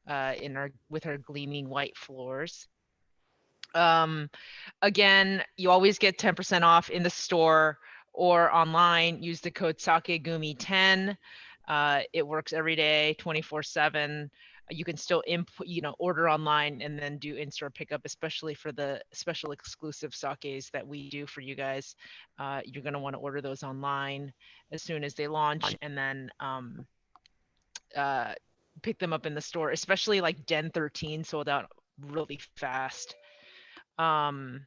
with our gleaming white floors. Again, you always get 10% off in the store or online. Use the code SAKEGUMI10. It works every day, 24/7. You can still input, order online and then do in-store pickup, especially for the special exclusive sakes that we do for you guys. You're going to want to order those online as soon as they launch, and then uh, pick them up in the store, especially like Den 13 sold out really fast. Um,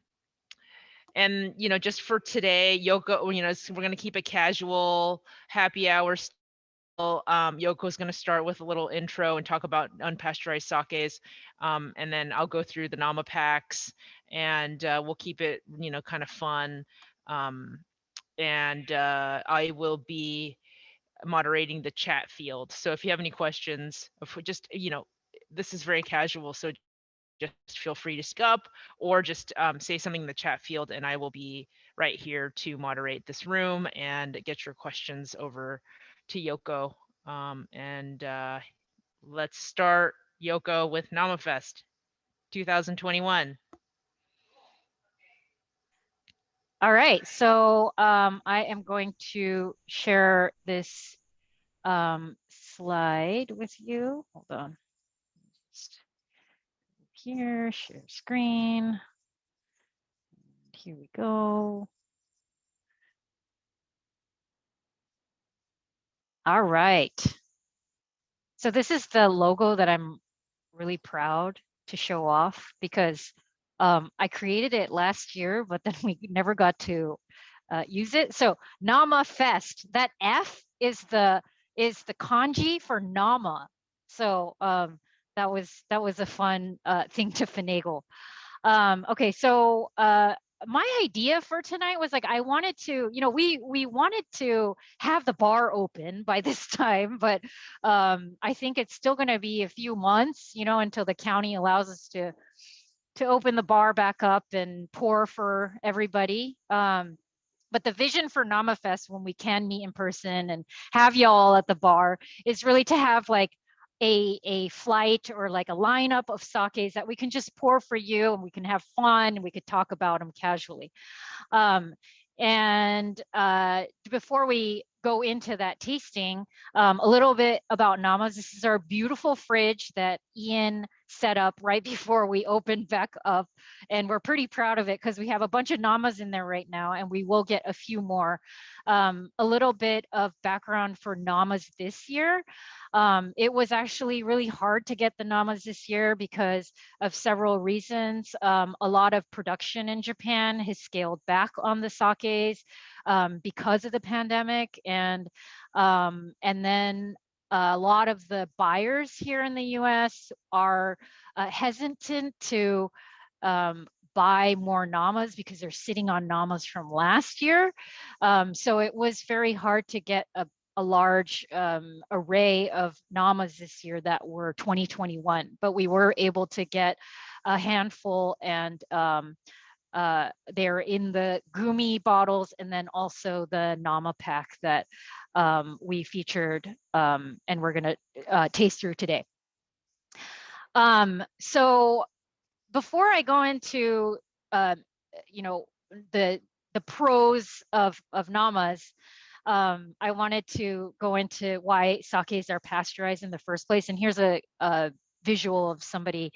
and just for today, Yoko, we're going to keep it casual, happy hour still. Yoko's going to start with a little intro and talk about unpasteurized sakes, and then I'll go through the Nama packs, and we'll keep it kind of fun. And I will be moderating the chat field, so if you have any questions, just this is very casual, so just feel free to speak up or just say something in the chat field, and I will be right here to moderate this room and get your questions over to Yoko. And let's start, Yoko, with NamaFest 2021. All right, so I am going to share this slide with you. Hold on. Just here, share screen. Here we go. All right. So this is the logo that I'm really proud to show off because I created it last year, but then we never got to use it. So NamaFest, that F is the kanji for Nama. So that was a fun thing to finagle. Okay, so my idea for tonight was like I wanted to, we wanted to have the bar open by this time, but I think it's still going to be a few months, until the county allows us to open the bar back up and pour for everybody. But the vision for NamaFest, when we can meet in person and have y'all at the bar, is really to have like a flight or like a lineup of sakes that we can just pour for you, and we can have fun and we could talk about them casually. Um, and before we go into that tasting, a little bit about Namas. This is our beautiful fridge that Ian set up right before we opened back up. And we're pretty proud of it because we have a bunch of Namas in there right now, and we will get a few more. A little bit of background for Namas this year. It was actually really hard to get the Namas this year because of several reasons. A lot of production in Japan has scaled back on the sakes because of the pandemic, and then a lot of the buyers here in the U.S. are hesitant to buy more Namas because they're sitting on Namas from last year. So it was very hard to get a large array of Namas this year that were 2021, but we were able to get a handful, and they're in the Gumi bottles and then also the Nama pack that we featured, and we're going to taste through today. So before I go into the pros of Namas, I wanted to go into why sakes are pasteurized in the first place. And here's a visual of somebody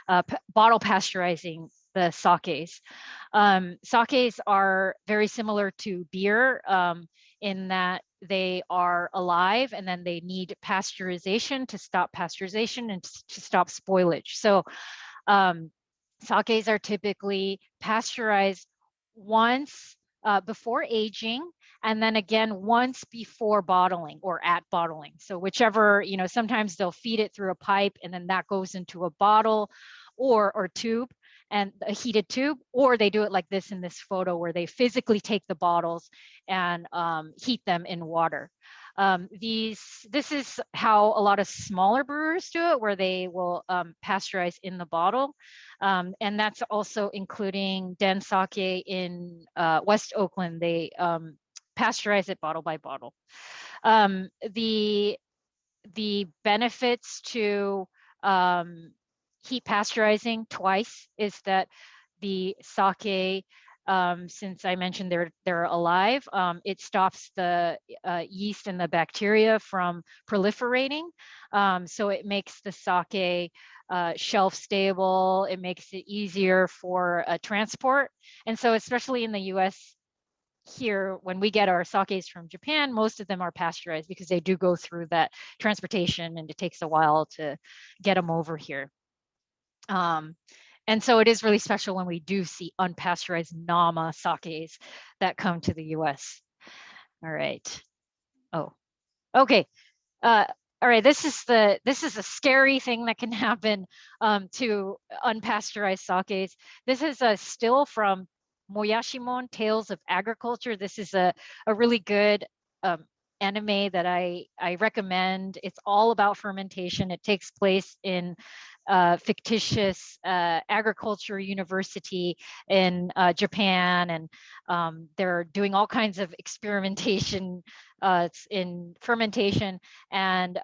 bottle pasteurizing the sakes. Sakes are very similar to beer in that they are alive, and then they need pasteurization to stop pasteurization and to stop spoilage. So sakes are typically pasteurized once before aging, and then again once before bottling or at bottling. So whichever, sometimes they'll feed it through a pipe and then that goes into a bottle or tube, and a heated tube, or they do it like this in this photo where they physically take the bottles and heat them in water. This is how a lot of smaller brewers do it, where they will pasteurize in the bottle. And that's also including Den Sake in West Oakland. They pasteurize it bottle by bottle. The benefits to heat pasteurizing twice is that the sake, since I mentioned they're alive, it stops the yeast and the bacteria from proliferating. So it makes the sake shelf stable. It makes it easier for transport. And so especially in the US here, when we get our sakes from Japan, most of them are pasteurized because they do go through that transportation and it takes a while to get them over here. And so it is really special when we do see unpasteurized Namasakes that come to the US. All right. Oh, okay. All right, this is a scary thing that can happen to unpasteurized sakes. This is a still from Moyashimon, Tales of Agriculture. This is a really good anime that I recommend. It's all about fermentation. It takes place in fictitious agriculture university in Japan, and they're doing all kinds of experimentation in fermentation. And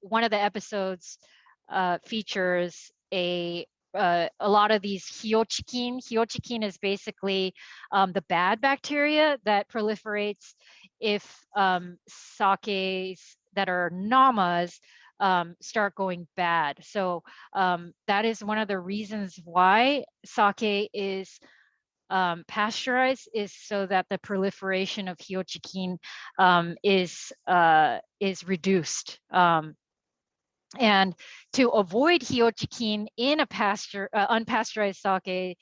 one of the episodes features a lot of these hyochikin. Hyochikin is basically the bad bacteria that proliferates if sakes that are namas start going bad. So that is one of the reasons why sake is pasteurized, is so that the proliferation of hyochikin is reduced. And to avoid hyochikin in a unpasteurized sake,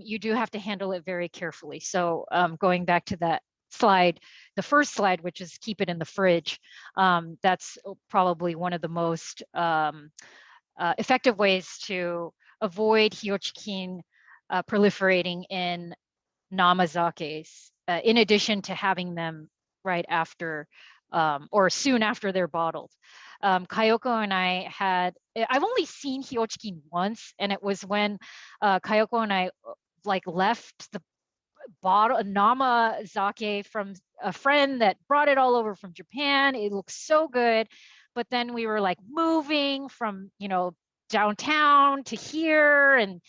you do have to handle it very carefully. So going back to that slide, the first slide, which is keep it in the fridge, that's probably one of the most effective ways to avoid hyochikin proliferating in namazakes, in addition to having them right after or soon after they're bottled. Kayoko and I I've only seen hyochikin once, and it was when Kayoko and I like left the bottle Namazake from a friend that brought it all over from Japan. It looks so good, but then we were like moving from downtown to here, and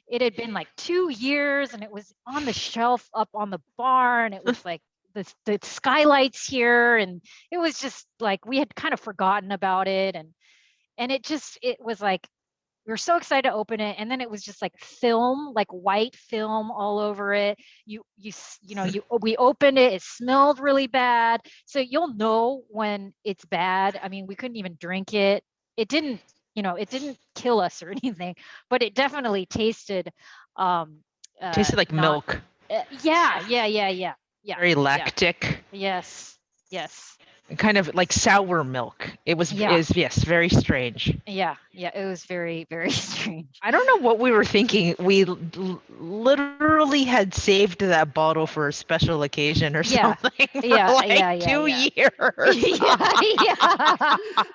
it had been like 2 years, and it was on the shelf up on the barn. It was like the skylights here, and it was just like we had kind of forgotten about it, and it was like we were so excited to open it, and then it was just like film, like white film all over it. We opened it, it smelled really bad. So you'll know when it's bad. I mean, we couldn't even drink it. It didn't kill us or anything, but it definitely tasted Tasted like not milk. yeah. Very lactic. Yes. Kind of like sour milk. It was yes, very strange. Yeah, it was very, very strange. I don't know what we were thinking. We literally had saved that bottle for a special occasion or something for 2 years.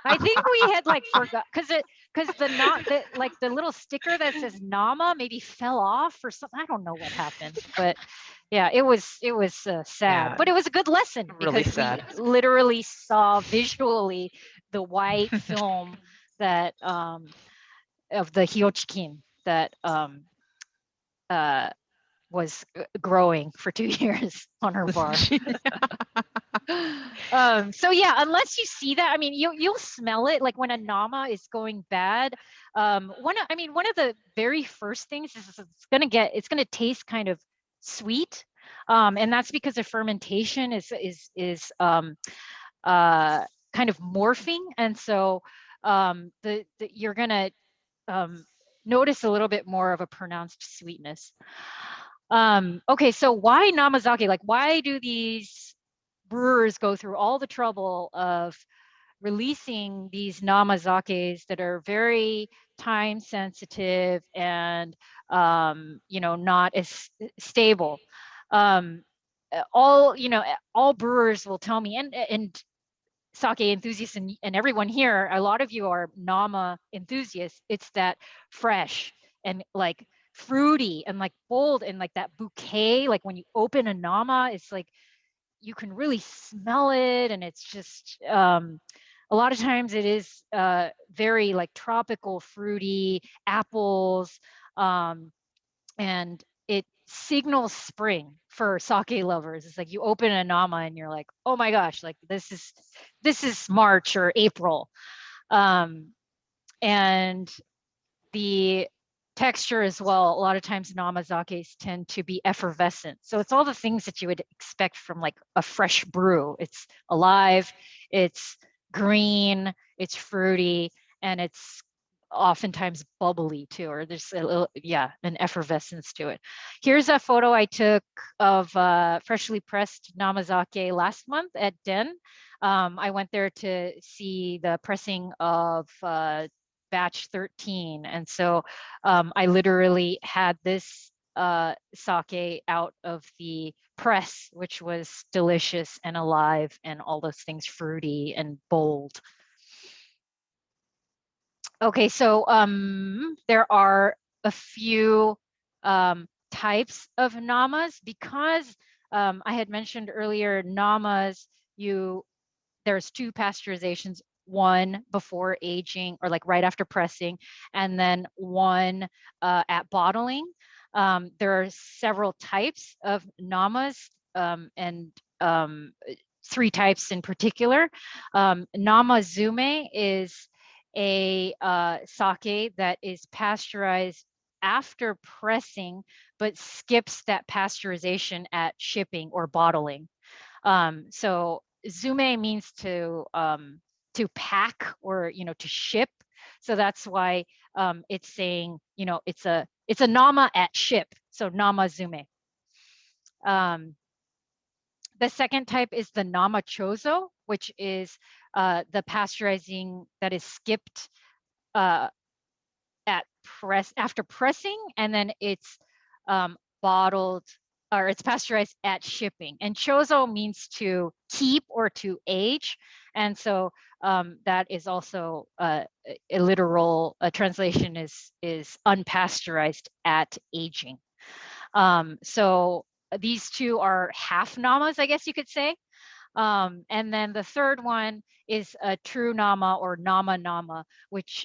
I think we had like forgot because the little sticker that says Nama maybe fell off or something. I don't know what happened, but yeah, it was sad, but it was a good lesson Really because sad. we literally saw visually the white film that of the hyochikin that was growing for 2 years on her bar. So yeah, unless you see that, I mean, you'll smell it like when a nama is going bad. One of the very first things is it's gonna taste kind of sweet, and that's because the fermentation is kind of morphing, and so you're gonna notice a little bit more of a pronounced sweetness. Okay, so why Namazake? Like, why do these brewers go through all the trouble of releasing these Namazakes that are very time sensitive and not as stable? All brewers will tell me, and sake enthusiasts and everyone here, a lot of you are Nama enthusiasts. It's that fresh and like fruity and like bold and like that bouquet. Like when you open a Nama, it's like you can really smell it, and it's just a lot of times it is very like tropical, fruity, apples, and it signals spring for sake lovers. It's like you open a Nama and you're like, oh my gosh, like this is March or April. And the texture as well, a lot of times Namazakes tend to be effervescent. So it's all the things that you would expect from like a fresh brew. It's alive, it's green, it's fruity, and it's oftentimes bubbly too, or there's a little, yeah, an effervescence to it. Here's a photo I took of freshly pressed Namazake last month at Den. I went there to see the pressing of batch 13. And so I literally had this sake out of the press, which was delicious and alive and all those things fruity and bold. Okay, so there are a few types of namas because I had mentioned earlier namas, there's 2 pasteurizations, one before aging or like right after pressing, and then one at bottling. There are several types of namas and 3 types in particular. Namazume is a sake that is pasteurized after pressing, but skips that pasteurization at shipping or bottling. So zume means to pack or to ship. So that's why it's saying it's a nama at ship. So namazume. The second type is the namachozo, which is the pasteurizing that is skipped after pressing, and then it's bottled or it's pasteurized at shipping. And chozo means to keep or to age, and so that is also a literal translation is unpasteurized at aging. So these 2 are half namas, I guess you could say. And then the third one is a true nama or nama,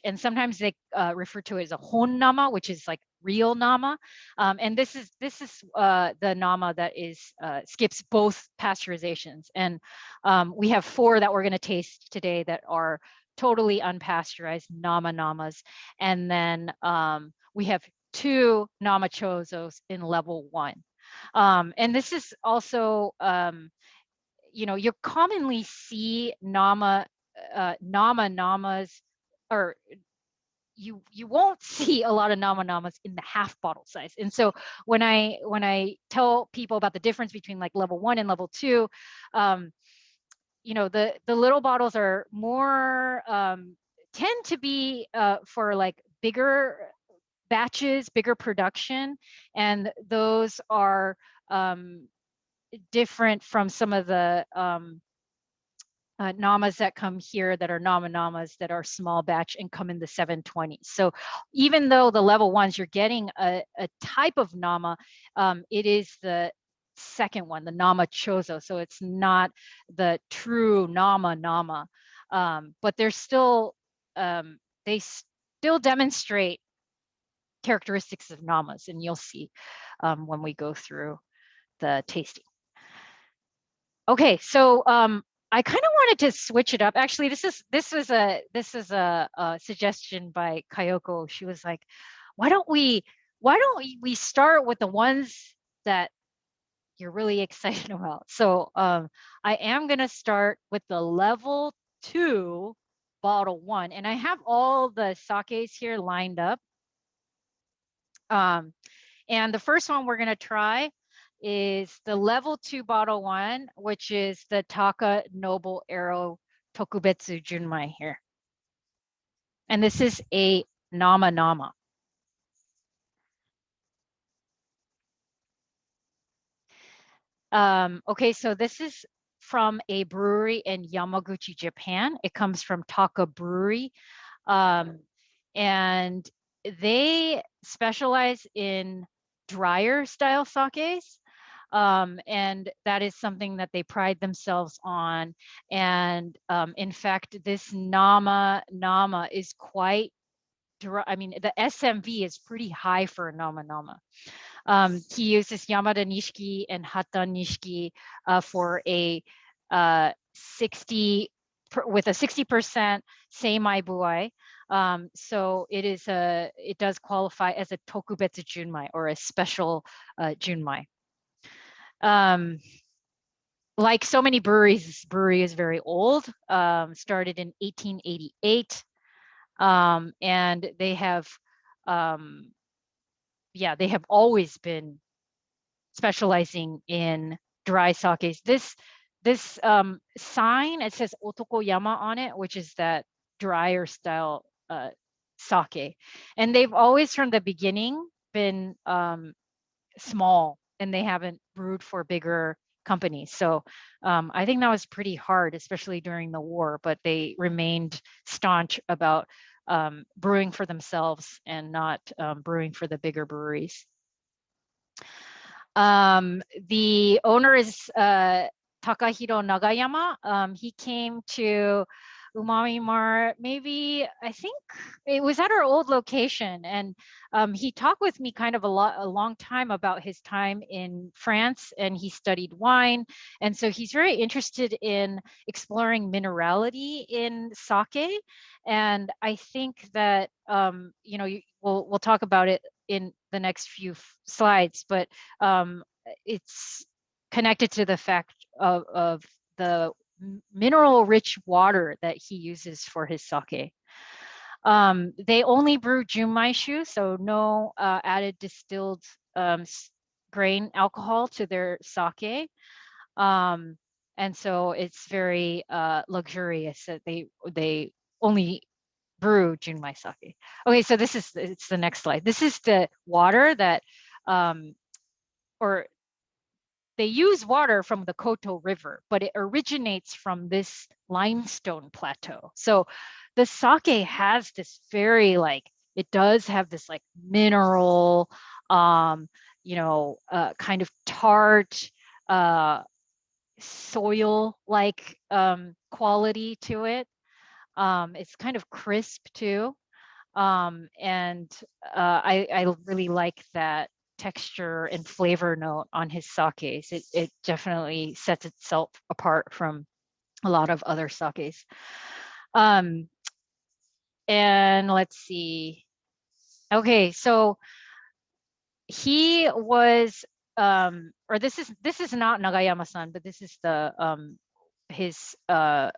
and sometimes they refer to it as a hon nama, which is like real nama. And this is the nama that is skips both pasteurizations. And we have 4 that we're going to taste today that are totally unpasteurized namas. And then we have 2 namachozos in level 1. And this is also you commonly see namas, or you won't see a lot of namas in the half bottle size. And so when I tell people about the difference between like level 1 and level 2, the little bottles are more tend to be for like bigger batches, bigger production, and those are different from some of the namas that come here that are namas that are small batch and come in the 720s. So even though the level 1s, you're getting a type of nama, it is the second one, the namachozo. So it's not the true nama. But they're still, they still demonstrate characteristics of namas, and you'll see when we go through the tasting. Okay, so I kind of wanted to switch it up. Actually, this is a suggestion by Kayoko. She was like, why don't we start with the ones that you're really excited about? So I am gonna start with the level 2 bottle 1, and I have all the sakes here lined up. And the first one we're gonna try is the level 2 bottle 1, which is the Taka Noble Arrow Tokubetsu Junmai here. And this is a nama. Okay, so this is from a brewery in Yamaguchi, Japan. It comes from Taka Brewery. And they specialize in drier style sakes. And that is something that they pride themselves on. And in fact, this Nama is quite dry. I mean, the SMV is pretty high for a Nama. He uses Yamada Nishiki and Hata Nishiki for a 60% seimai buai. So it does qualify as a tokubetsu junmai, or a special junmai. Like so many breweries, this brewery is very old, started in 1888. And they have, they have always been specializing in dry sakes. This sign, it says Otokoyama on it, which is that drier style sake. And they've always from the beginning been small, and they haven't brewed for bigger companies. So I think that was pretty hard, especially during the war, but they remained staunch about brewing for themselves and not brewing for the bigger breweries. The owner is Takahiro Nagayama. He came to Umami Mart, maybe, I think it was at our old location. And he talked with me kind of a long time about his time in France, and he studied wine. And so he's very interested in exploring minerality in sake. And I think that, we'll talk about it in the next few slides, but it's connected to the fact of the mineral rich water that he uses for his sake. They only brew junmai-shu, so no added distilled grain alcohol to their sake. And so it's very luxurious that they only brew junmai sake. Okay, so it's the next slide. This is the water that, or they use water from the Koto River, but it originates from this limestone plateau. So the sake has this very it does have this mineral, kind of tart, soil-like quality to it. It's kind of crisp too. And I really like that texture and flavor note on his sakes. It definitely sets itself apart from a lot of other sakes. And let's see. Okay, so he was, or this is not Nagayama-san, but this is the his one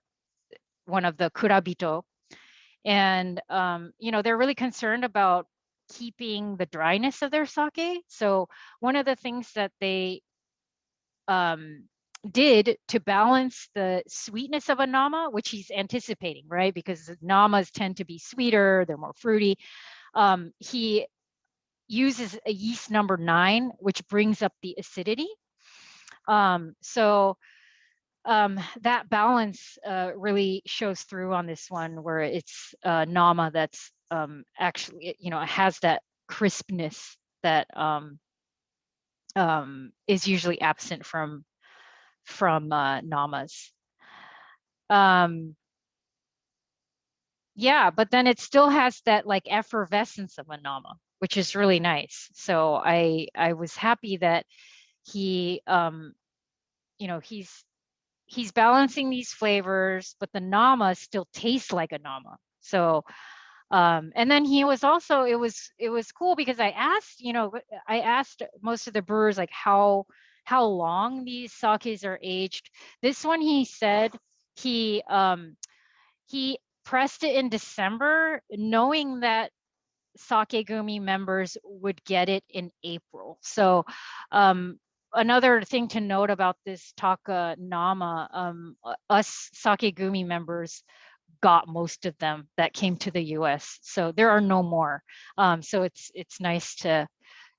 of the kurabito. And they're really concerned about keeping the dryness of their sake. So one of the things that they did to balance the sweetness of a nama, which he's anticipating, right? Because namas tend to be sweeter, they're more fruity. He uses a yeast number 9, which brings up the acidity. So that balance really shows through on this one, where it's nama that's actually, has that crispness that is usually absent from namas. Yeah, but then it still has that effervescence of a nama, which is really nice. So I was happy that he he's balancing these flavors, but the nama still tastes like a nama. So, and then he was also, it was cool because I asked most of the brewers how long these sakes are aged. This one, he said he pressed it in December, knowing that Sake Gumi members would get it in April. So another thing to note about this Taka Nama, us Sake Gumi members got most of them that came to the US. So there are no more. So it's nice to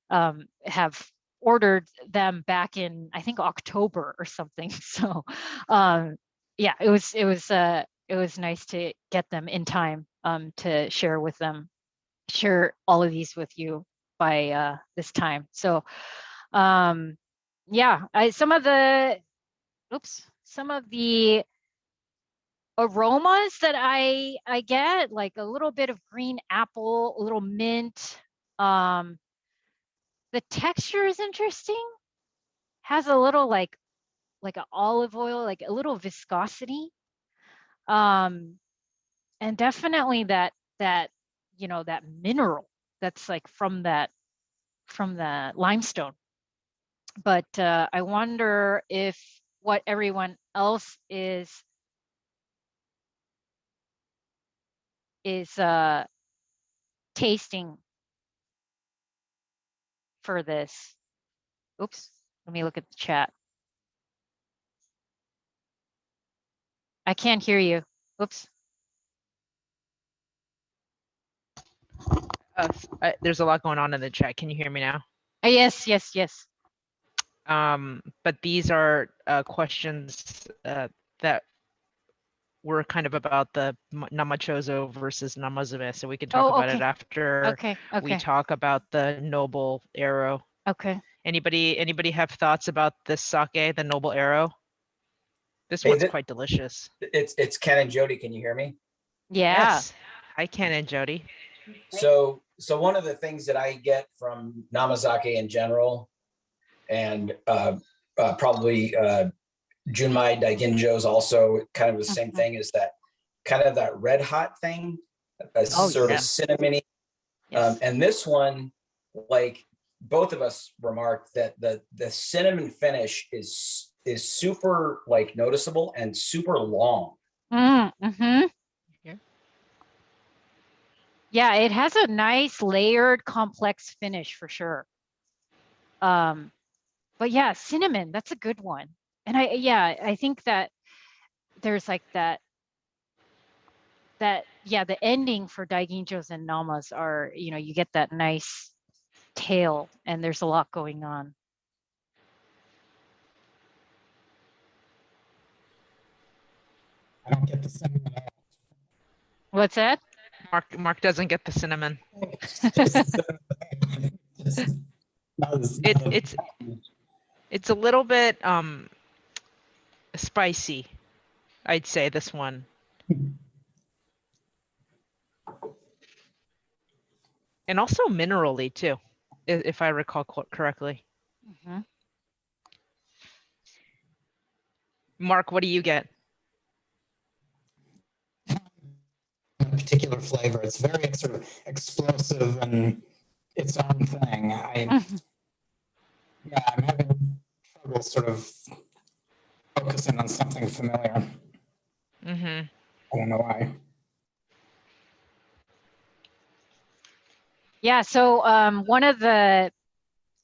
have ordered them back in, I think, October or something. So yeah, it was nice to get them in time to share all of these with you by this time. So Yeah, some of the aromas that I get, like a little bit of green apple, a little mint. Um, the texture is interesting. Has a little like an olive oil, like a little viscosity. Um, and definitely that that mineral that's like from the limestone. But I wonder if what everyone else is tasting for this. Oops, let me look at the chat. I can't hear you. Oops. There's a lot going on in the chat. Can you hear me now? Yes, yes, yes. But these are questions that were kind of about the Namachozo versus Namazake, so we can talk about it after we talk about the noble arrow. Okay. Anybody have thoughts about this sake, the noble arrow? This one's quite delicious. It's Ken and Jody. Can you hear me? Yeah. Yes. Hi, Ken and Jody. So one of the things that I get from Namazake in general, and probably Junmai Daiginjo's also kind of the same thing, is that kind of that red hot thing, sort of cinnamony. Yes. And this one, like both of us remarked that the cinnamon finish is super like noticeable and super long. Mm-hmm. Yeah, it has a nice layered, complex finish for sure. But yeah, cinnamon, that's a good one. And I think that there's like that the ending for Daiginjos and Namas are, you get that nice tail and there's a lot going on. I don't get the cinnamon. What's that? Mark doesn't get the cinnamon. It's a little bit spicy, I'd say, this one. And also minerally too, if I recall correctly. Mm-hmm. Mark, what do you get? A particular flavor. It's very sort of explosive and its own thing. I'm having trouble sort of focusing on something familiar. Mm-hmm. I don't know why. Yeah, so one of the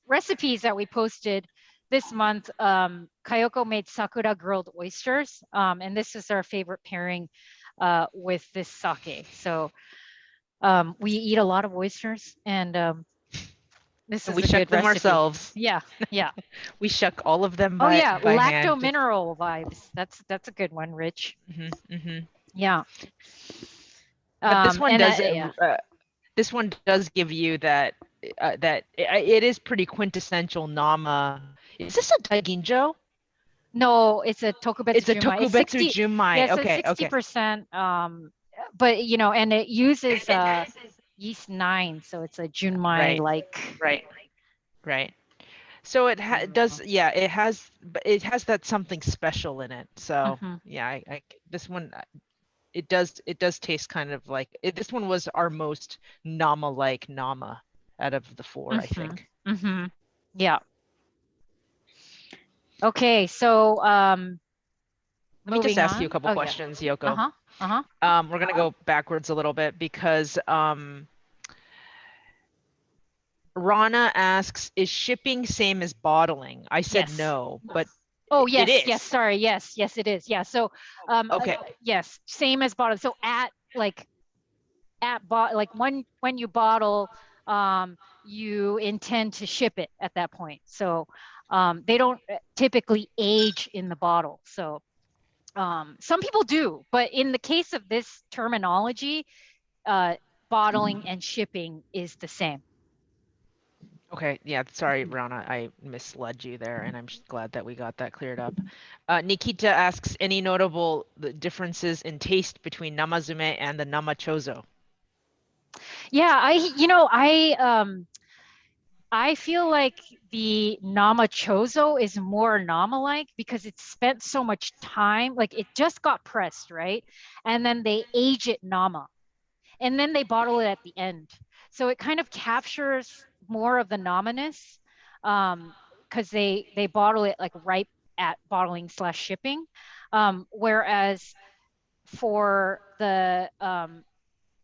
recipes that we posted this month, Kayoko made Sakura grilled oysters, and this is our favorite pairing with this sake. So we eat a lot of oysters, and this is we a shuck good them recipe. Ourselves. Yeah. We shuck all of them by hand. Lacto-mineral vibes. That's a good one, Rich. Mm-hmm, mm-hmm. Yeah. But this one does. This one does give you that. It is pretty quintessential Nama. Is this a Daiginjo? No, it's a Tokubetsu Junmai. It's a Tokubetsu Junmai. Yes, okay, 60%. But and it uses yeast 9, so it's a Junmai like. Right. So it does. Yeah, it has that something special in it. So yeah, this one. It does taste kind of like this one was our most Nama-like Nama out of the 4, I think. Yeah. Okay, so let me just ask you a couple questions, Yoko. We're gonna go backwards a little bit because Rana asks, is shipping same as bottling? I said no, but yes, it is. Yes, sorry, yes, it is. Yeah, so yes, same as bottling. So when you bottle, you intend to ship it at that point. So they don't typically age in the bottle. So some people do, but in the case of this terminology, bottling and shipping is the same. Okay, yeah, sorry, Rana, I misled you there, and I'm glad that we got that cleared up. Nikita asks, any notable differences in taste between Namazume and the Namachozo? Yeah, I feel like the Namachozo is more Nama-like because it spent so much time, like it just got pressed, right? And then they age it Nama, and then they bottle it at the end. So it kind of captures more of the Namaness, because they bottle it like right at bottling slash shipping. Whereas for the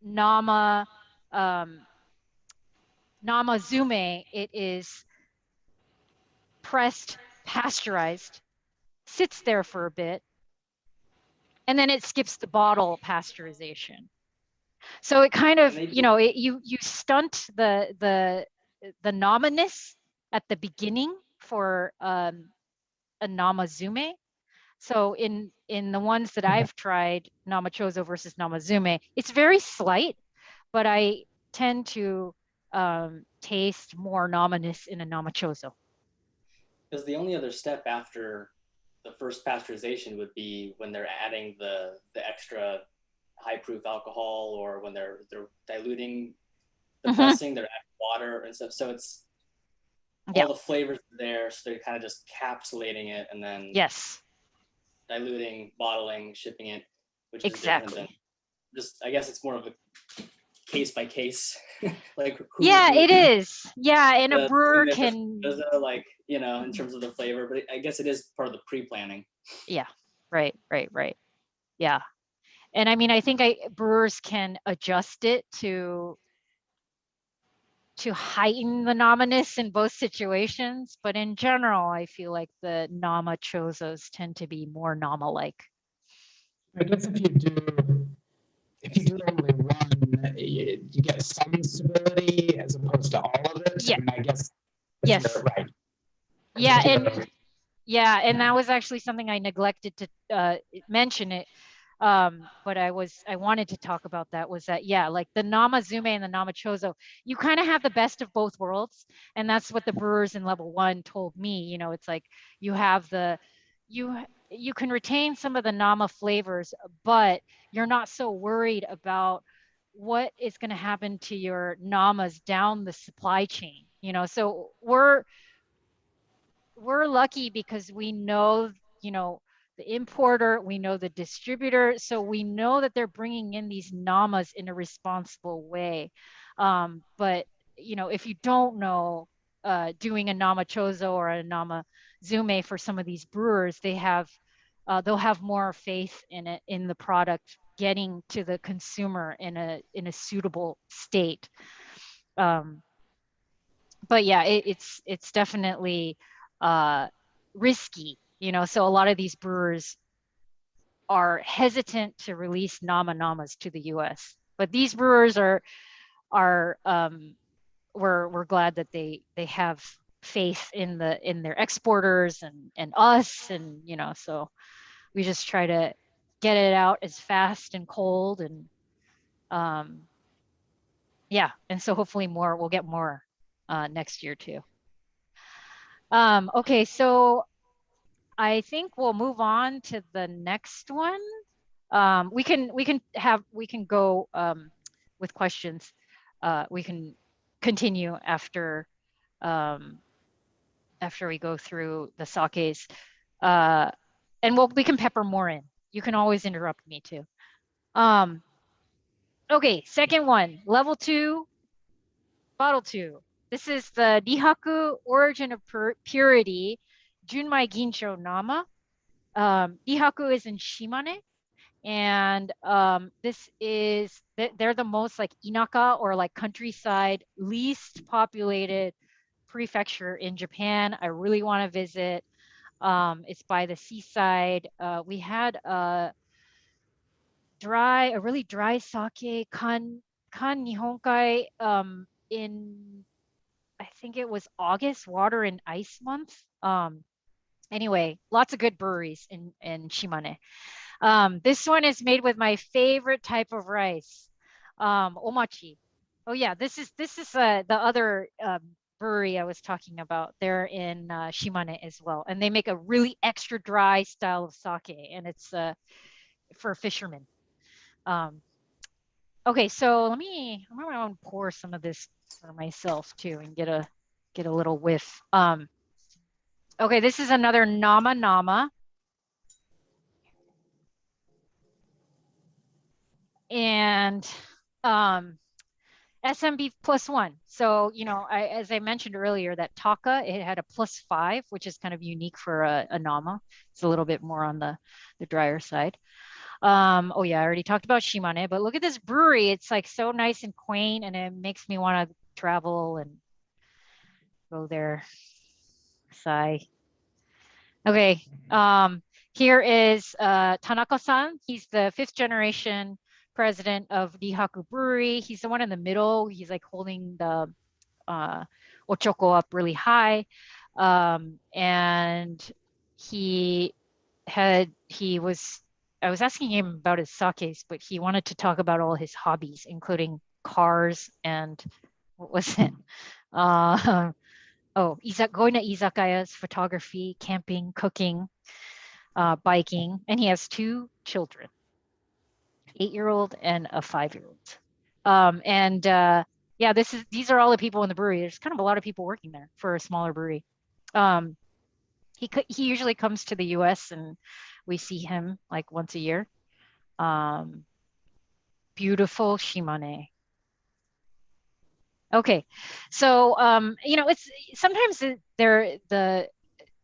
Nama um, Namazume, it is pressed, pasteurized, sits there for a bit, and then it skips the bottle pasteurization. So it kind of, you stunt the Namaness at the beginning for a Namazume. So in the ones that I've tried, Namachozo versus Namazume, it's very slight, but I tend to taste more Namaness in a Namachozo. Because the only other step after the first pasteurization would be when they're adding the extra high proof alcohol, or when they're diluting the pressing, they're adding water and stuff. So it's all the flavors are there, so they're kind of just capsulating it and then diluting, bottling, shipping it, which is different than just, I guess it's more of a case by case. Like it is. Yeah, and a brewer can like, in terms of the flavor, but I guess it is part of the pre-planning. Yeah, right. Yeah. And I mean, I think brewers can adjust it to heighten the Namaness in both situations, but in general, I feel like the Namachozos tend to be more Nama-like. I guess if you do only one, you get some stability as opposed to all of it. Yeah. And I guess right. Yeah, and that was actually something I neglected to mention it. But I wanted to talk about that, was that, like the Namazume and the Namachozo, you kind of have the best of both worlds. And that's what the brewers in level 1 told me. It's like you have you can retain some of the Nama flavors, but you're not so worried about what is going to happen to your Namas down the supply chain. So we're lucky because we know, the importer, we know the distributor, so we know that they're bringing in these Namas in a responsible way. But if you don't know, doing a Namachozo or a Namazume for some of these brewers, they'll have more faith in it, in the product getting to the consumer in a suitable state. But yeah, it's definitely risky, so a lot of these brewers are hesitant to release Namas to the US. But these brewers we're glad that they have faith in their exporters and us, and so we just try to get it out as fast and cold, and and so hopefully we'll get more next year too. Okay, so I think we'll move on to the next one. We can go with questions. We can continue after we go through the sakes, and we can pepper more in. You can always interrupt me too. Okay, second one, level 2, bottle 2. This is the Nihaku Origin of Purity Junmai Gincho Nama. Nihaku is in Shimane, and they're the most like inaka, or like countryside, least populated prefecture in Japan. I really want to visit. It's by the seaside. We had a really dry sake kan nihonkai in, I think it was August, water and ice month. Anyway, lots of good breweries in Shimane. This one is made with my favorite type of rice, omachi. Oh yeah, this is the other brewery I was talking about. They're in Shimane as well, and they make a really extra dry style of sake, and it's for fishermen. Um, okay, so I'm gonna pour some of this for myself too, and get a little whiff. Okay, this is another Nama, and SMB +1. So, as I mentioned earlier, that Taka, it had a +5, which is kind of unique for a Nama. It's a little bit more on the drier side. Oh yeah, I already talked about Shimane, but look at this brewery. It's like so nice and quaint, and it makes me want to travel and go there. Sigh. Okay. Here is Tanaka-san. He's the 5th generation president of Rihaku Brewery. He's the one in the middle. He's like holding the ochoko up really high. And I was asking him about his sakes, but he wanted to talk about all his hobbies, including cars and what was it? Going to izakayas, photography, camping, cooking, biking, and he has 2 children, 8-year-old and a 5-year-old. Yeah, these are all the people in the brewery. There's kind of a lot of people working there for a smaller brewery. He usually comes to the US and we see him like once a year. Beautiful Shimane. Okay, so it's sometimes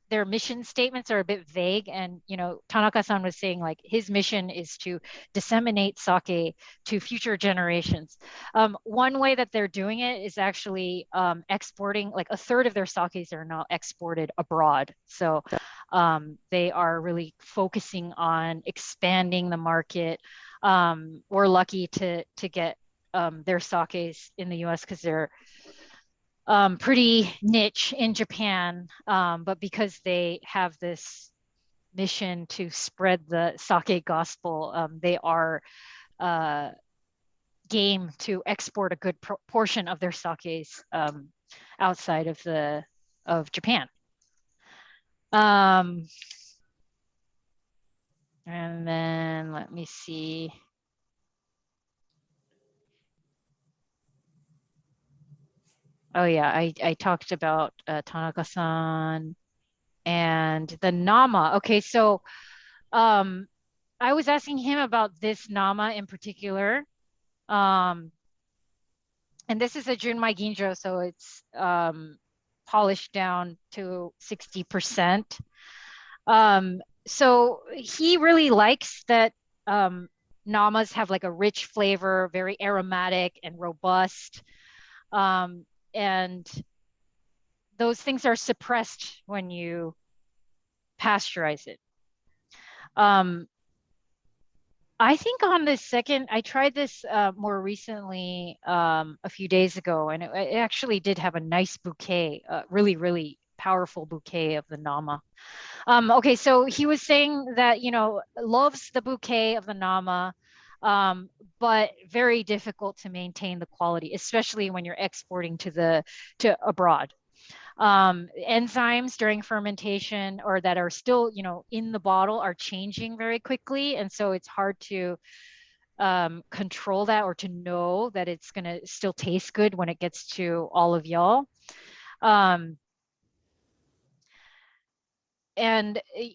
their mission statements are a bit vague, and Tanaka-san was saying like his mission is to disseminate sake to future generations. One way that they're doing it is actually exporting, like a third of their sakes are now exported abroad. So they are really focusing on expanding the market. We're lucky to get their sakes in the US because they're pretty niche in Japan, but because they have this mission to spread the sake gospel, they are game to export a good portion of their sakes outside of Japan. And then let me see. Oh yeah, I talked about Tanaka-san and the Nama. Okay, so I was asking him about this Nama in particular. And this is a Junmai Ginjo, so it's polished down to 60%. So he really likes that Namas have like a rich flavor, very aromatic and robust. And those things are suppressed when you pasteurize it. I think on the second, I tried this more recently a few days ago, and it actually did have a nice bouquet, really, really powerful bouquet of the Nama. Okay, so he was saying that, loves the bouquet of the Nama, but very difficult to maintain the quality, especially when you're exporting to abroad. Enzymes during fermentation or that are still, in the bottle are changing very quickly. And so it's hard to control that or to know that it's going to still taste good when it gets to all of y'all. And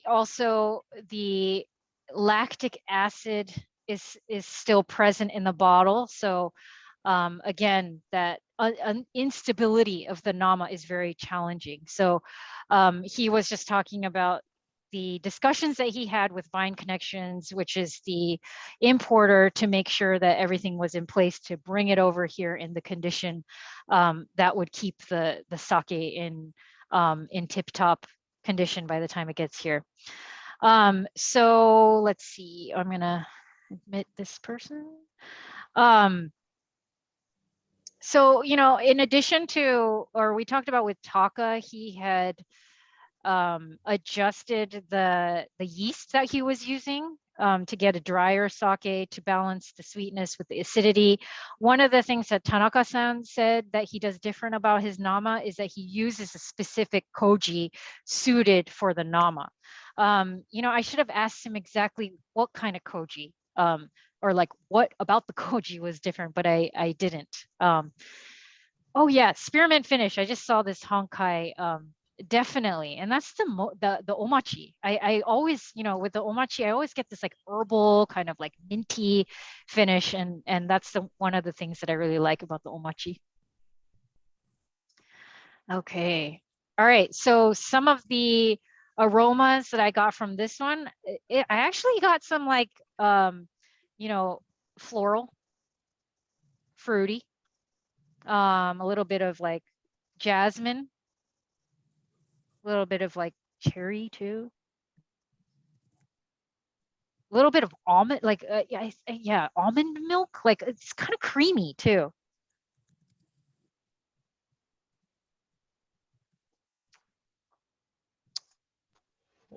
also the lactic acid is still present in the bottle. So again, that instability of the Nama is very challenging. So he was just talking about the discussions that he had with Vine Connections, which is the importer, to make sure that everything was in place to bring it over here in the condition that would keep the sake in tip-top condition by the time it gets here. So let's see, I'm gonna admit this person. So, in addition to, or we talked about with Taka, he had adjusted the yeast that he was using to get a drier sake to balance the sweetness with the acidity. One of the things that Tanaka-san said that he does different about his Nama is that he uses a specific koji suited for the Nama. You know, I should have asked him exactly what kind of koji, or like what about the koji was different, but I didn't. Oh yeah, spearmint finish. I just saw this Honkai. Definitely, and that's the omachi. I always, you know, with the omachi, I always get this like herbal kind of like minty finish, and that's the one of the things that I really like about the omachi. Okay, all right. So some of the aromas that I got from this one, I actually got some like you know, floral, fruity, a little bit of like jasmine, a little bit of like cherry too. A little bit of almond, like yeah, almond milk. Like it's kind of creamy too.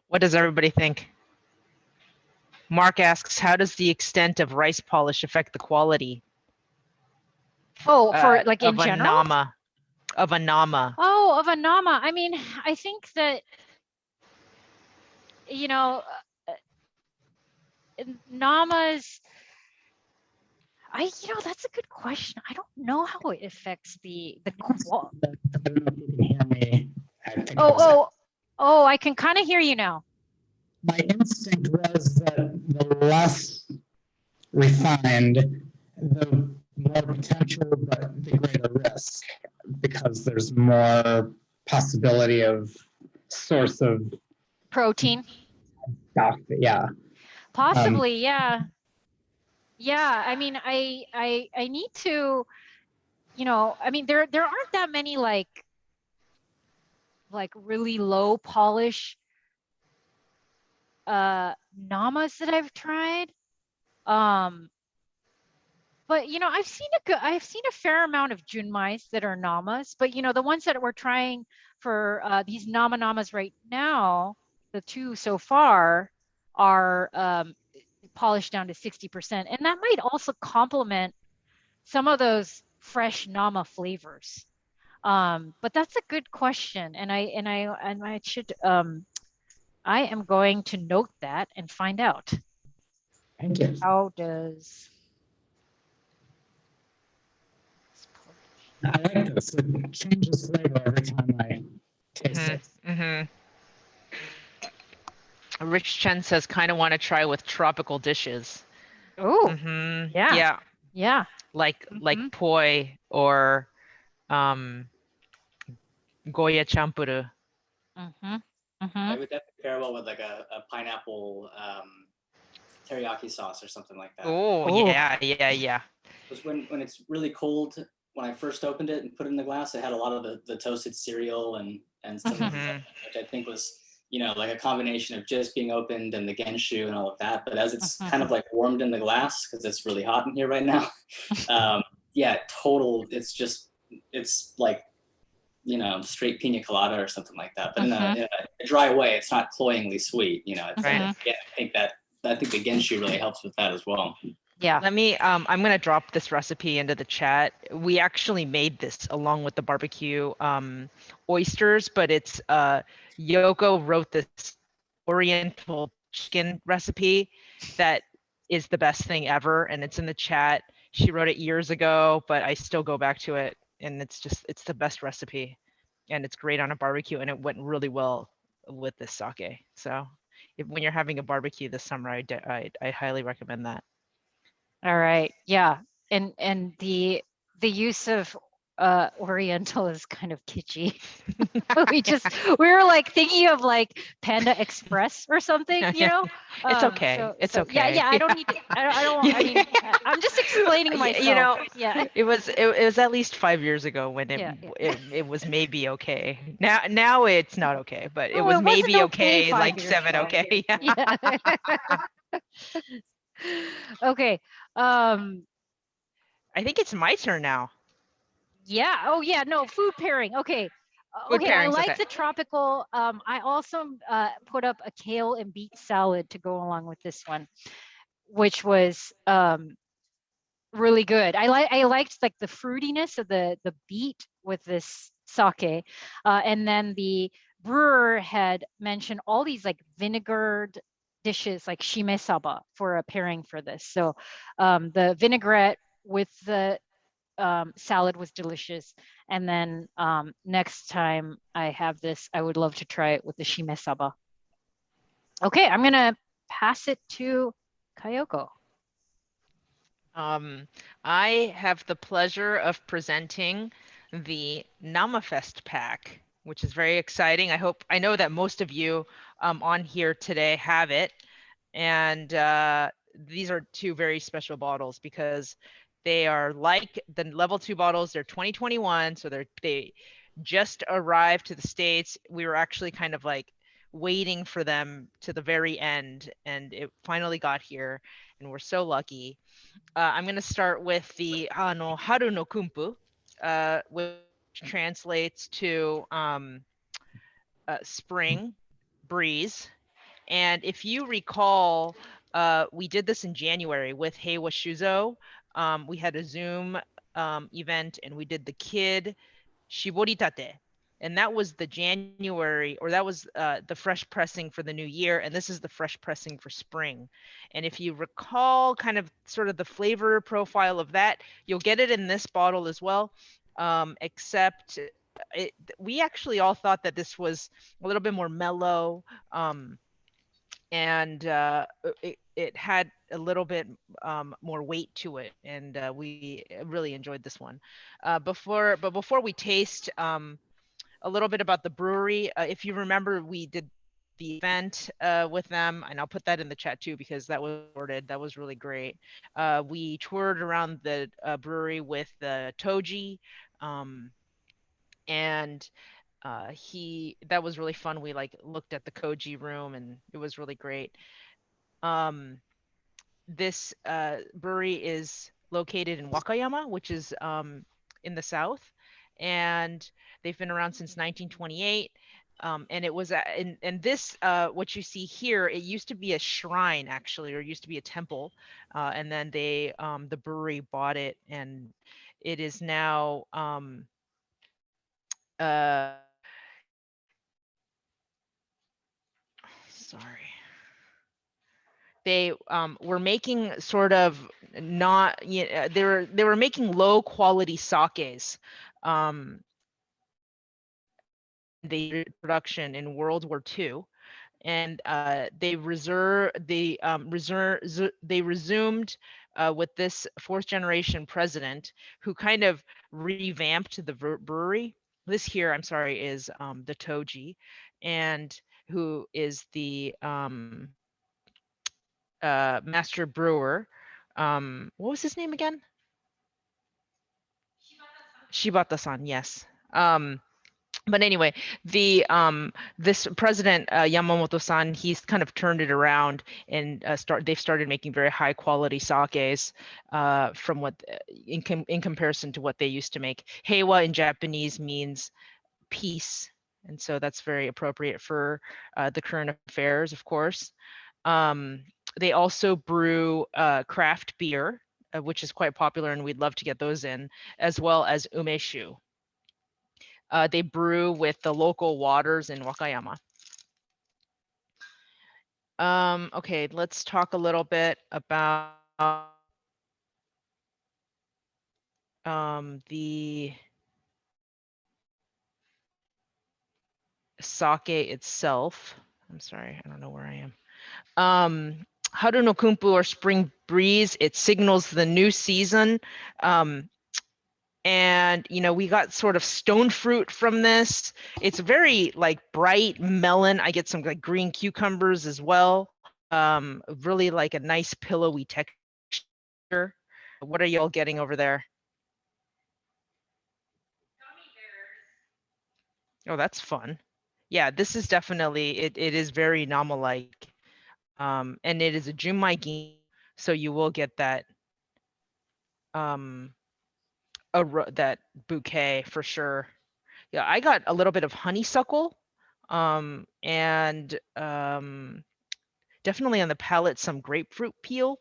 What does everybody think? Mark asks, how does the extent of rice polish affect the quality? Oh, for like in of a general? Nama, of a Nama. Oh, of a Nama. I mean, I think that, you know, Namas, you know, that's a good question. I don't know how it affects the quality. I don't know if you can hear me. I think Oh, I can kind of hear you now. my instinct was that the less refined, the more potential, but the greater risk, because there's more possibility of source of Protein. stuff. Yeah. Possibly, yeah. Yeah, I mean, I need to, you know, I mean, there aren't that many like really low polish Namas that I've tried. But you know, I've seen a fair amount of Junmais that are Namas, but you know, the ones that we're trying for these Namas right now, the two so far are polished down to 60%, and that might also complement some of those fresh Nama flavors. But that's a good question, and I should I am going to note that and find out. Thank you. How does I like this. It changes flavor every time I taste it. Rich Chen says, kind of want to try with tropical dishes. Oh, yeah. Like poi or Goya champuru. I would definitely pair well with like a pineapple teriyaki sauce or something like that. Oh, yeah. Because when it's really cold, when I first opened it and put it in the glass, it had a lot of the toasted cereal and some of the, which I think was, you know, like a combination of just being opened and the genshu and all of that. But as it's kind of like warmed in the glass, because it's really hot in here right now, it's like, you know, straight pina colada or something like that. But in a dry way, it's not cloyingly sweet. You know, it's I think the genshu really helps with that as well. Yeah. Let me, I'm going to drop this recipe into the chat. We actually made this along with the barbecue oysters, but it's Yoko wrote this Oriental chicken recipe that is the best thing ever. And it's in the chat. She wrote it years ago, but I still go back to it. And it's the best recipe. And it's great on a barbecue. And it went really well with this sake. So when you're having a barbecue this summer, I highly recommend that. All right. Yeah. And the use of Oriental is kind of kitschy. we were like thinking of like Panda Express or something, you know? It's okay. It's okay. Yeah, I don't need to, I don't I mean, I'm just explaining myself. You know, yeah. It was at least 5 years ago when it was maybe okay. Now it's not okay, but it was maybe okay, like 7 ago. Okay. Yeah. Okay. I think it's my turn now. Yeah. Oh yeah, no, food pairing. Okay. With Okay, I pairings, like okay. the tropical. I also put up a kale and beet salad to go along with this one, which was really good. I liked like the fruitiness of the beet with this sake, and then the brewer had mentioned all these like vinegared dishes like shimesaba for a pairing for this. So the vinaigrette with the salad was delicious. And then next time I have this, I would love to try it with the shimesaba. Okay, I'm gonna pass it to Kayoko. Um, I have the pleasure of presenting the NamaFest pack, which is very exciting. I know that most of you on here today have it. And these are two very special bottles because they are like the level 2 bottles. They're 2021, so they just arrived to the States. We were actually kind of like waiting for them to the very end, and it finally got here, and we're so lucky. I'm going to start with the Haru no Kumpu, which translates to spring breeze. And if you recall, we did this in January with Heiwa Shuzo. We had a Zoom event and we did the kid Shiboritate. And that was the January, or that was the fresh pressing for the new year. And this is the fresh pressing for spring. And if you recall kind of sort of the flavor profile of that, you'll get it in this bottle as well. Except we actually all thought that this was a little bit more mellow. And it had a little bit more weight to it, and we really enjoyed this one. Before we taste, a little bit about the brewery. If you remember, we did the event with them, and I'll put that in the chat too because that was recorded. That was really great. We toured around the brewery with the Toji, and that was really fun. We like looked at the Koji room, and it was really great. Um, this brewery is located in Wakayama, which is in the south, and they've been around since 1928. And it was and this what you see here, it used to be a shrine actually, or used to be a temple, and then the brewery bought it, and it is now uh, sorry. They were making sort of not, they were making low quality sakes. They production in World War II, and they resumed with this fourth generation president who kind of revamped the brewery. This here, I'm sorry, is the Toji, and who is the master brewer. What was his name again? Shibata-san, yes. But anyway, this president Yamamoto-san, he's kind of turned it around, and they've started making very high quality sakes from what in comparison to what they used to make. Heiwa in Japanese means peace, and so that's very appropriate for the current affairs, of course. They also brew craft beer, which is quite popular, and we'd love to get those in, as well as umeshu. They brew with the local waters in Wakayama. Okay, let's talk a little bit about the sake itself. I'm sorry, I don't know where I am. Haru no Kumpu, or spring breeze, it signals the new season. And we got sort of stone fruit from this. It's very like bright melon. I get some like green cucumbers as well. Really like a nice pillowy texture. What are y'all getting over there? Oh, that's fun. Yeah, this is definitely it is very Nama-like. And it is a Junmai Ginyu, so you will get that that bouquet for sure. Yeah, I got a little bit of honeysuckle, and definitely on the palate some grapefruit peel.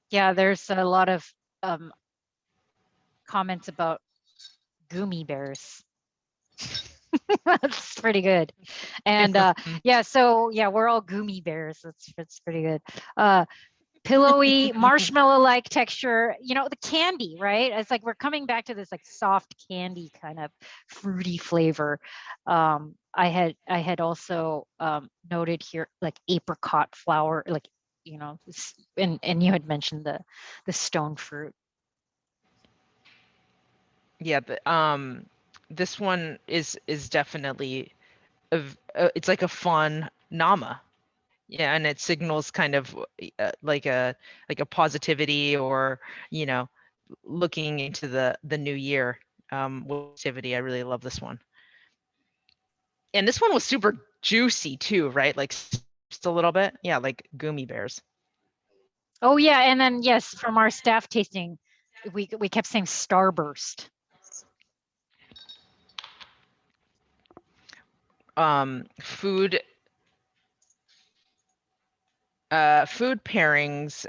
Yeah, there's a lot of comments about Gumi bears. That's pretty good. And yeah, so yeah, we're all Gumi bears. That's pretty good. Pillowy, marshmallow-like texture, you know, the candy, right? It's like we're coming back to this like soft candy kind of fruity flavor. I had also noted here like apricot flower, like, you know, and you had mentioned the stone fruit. Yeah, this one is definitely it's like a fun Nama. Yeah, and it signals kind of like a positivity, or you know, looking into the new year positivity. I really love this one. And this one was super juicy too, right? Like just a little bit. Yeah, like Gummy bears. Oh yeah, and then yes, from our staff tasting, we kept saying Starburst. Food food pairings,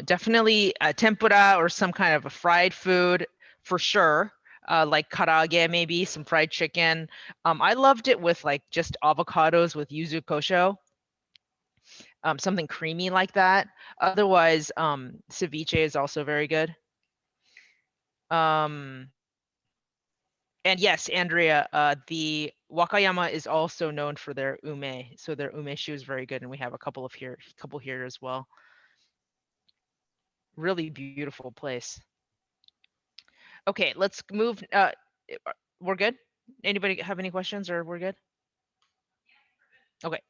definitely tempura or some kind of a fried food for sure. Like karaage, maybe some fried chicken. I loved it with like just avocados with yuzu kosho, something creamy like that. Otherwise, ceviche is also very good. And yes, Andrea, the Wakayama is also known for their ume, so their umeshu is very good, and we have a couple here as well. Really beautiful place. Okay, let's move. We're good. Anybody have any questions, or we're good? Okay.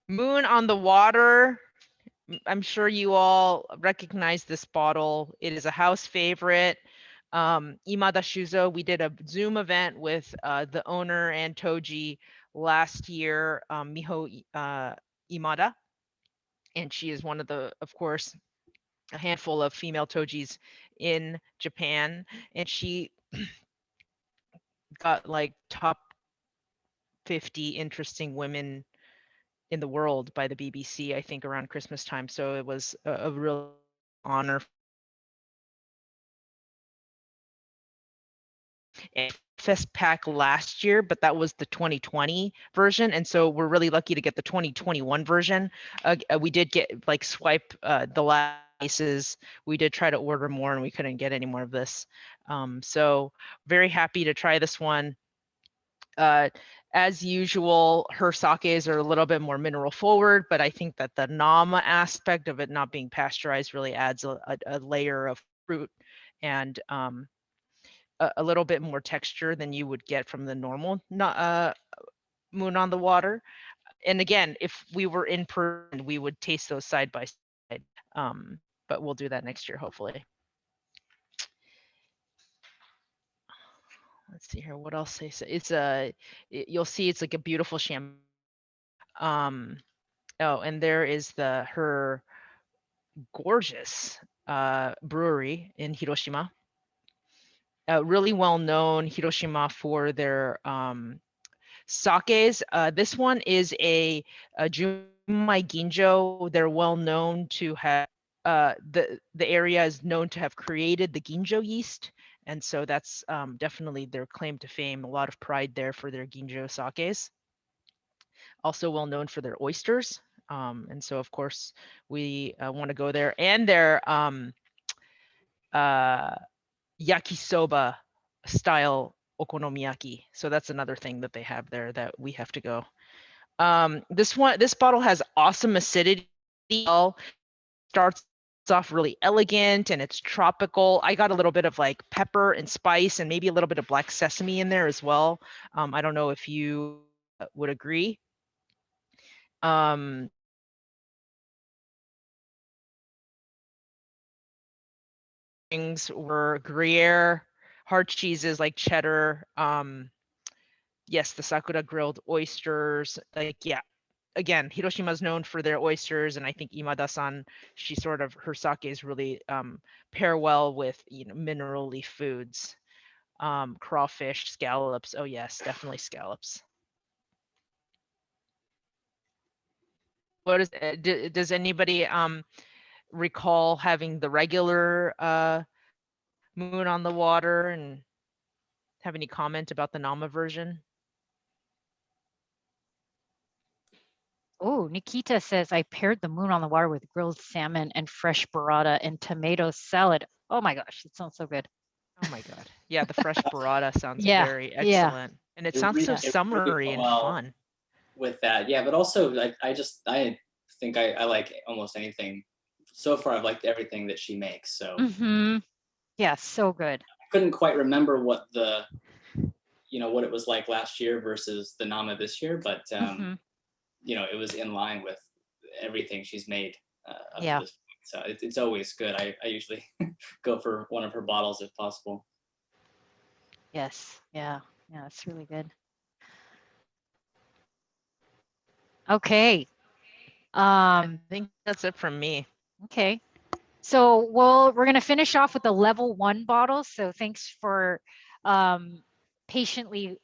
Moon on the Water. I'm sure you all recognize this bottle. It is a house favorite. Imada Shuzo, we did a Zoom event with the owner and Toji last year, Miho Imada. And she is one of the, of course, a handful of female Tojis in Japan. And she got like top 50 interesting women in the world by the BBC, I think, around Christmas time. So it was a real honor. And Fest pack last year, but that was the 2020 version, and so we're really lucky to get the 2021 version. We did get like swipe the last cases. We did try to order more, and we couldn't get any more of this. So very happy to try this one. As usual, her sakes are a little bit more mineral forward, but I think that the Nama aspect of it not being pasteurized really adds a layer of fruit and a little bit more texture than you would get from the normal Moon on the Water. And again, if we were in person, we would taste those side by side. But we'll do that next year, hopefully. Let's see here. What else they say? It's you'll see it's like a beautiful champagne. Oh, and there is her gorgeous brewery in Hiroshima. Really well known Hiroshima for their sakes. This one is a Junmai Ginjo. They're well known to have the area is known to have created the Ginjo yeast, and so that's definitely their claim to fame. A lot of pride there for their Ginjo sakes. Also well known for their oysters, and so of course we want to go there, and their yakisoba style okonomiyaki. So that's another thing that they have there that we have to go. This bottle has awesome acidity. Starts off really elegant and it's tropical. I got a little bit of like pepper and spice and maybe a little bit of black sesame in there as well. I don't know if you would agree. Things were Gruyere, hard cheeses like cheddar. Yes, the Sakura grilled oysters. Like, yeah, again, Hiroshima is known for their oysters, and I think Imada-san, her sakes really pair well with, you know, mineral-y foods. Crawfish, scallops. Oh yes, definitely scallops. What is does anybody recall having the regular moon on the water, and have any comment about the Nama version? Oh, Nikita says, I paired the moon on the water with grilled salmon and fresh burrata and tomato salad. Oh my gosh, it sounds so good. Oh my God. Yeah, the fresh burrata sounds Yeah, very yeah. excellent. And it It sounds so really, it really summery went and well fun. with that. Yeah, but also I think I like almost anything. So far, I've liked everything that she makes. So Yeah, so good. I couldn't quite remember what what it was like last year versus the Nama this year, but you know, it was in line with everything she's made up to this point. So it's always good. I usually go for one of her bottles if possible. Yes. Yeah. Yeah, it's really good. Okay. I think that's it from me. Okay. So we're going to finish off with the level 1 bottle. So thanks for patiently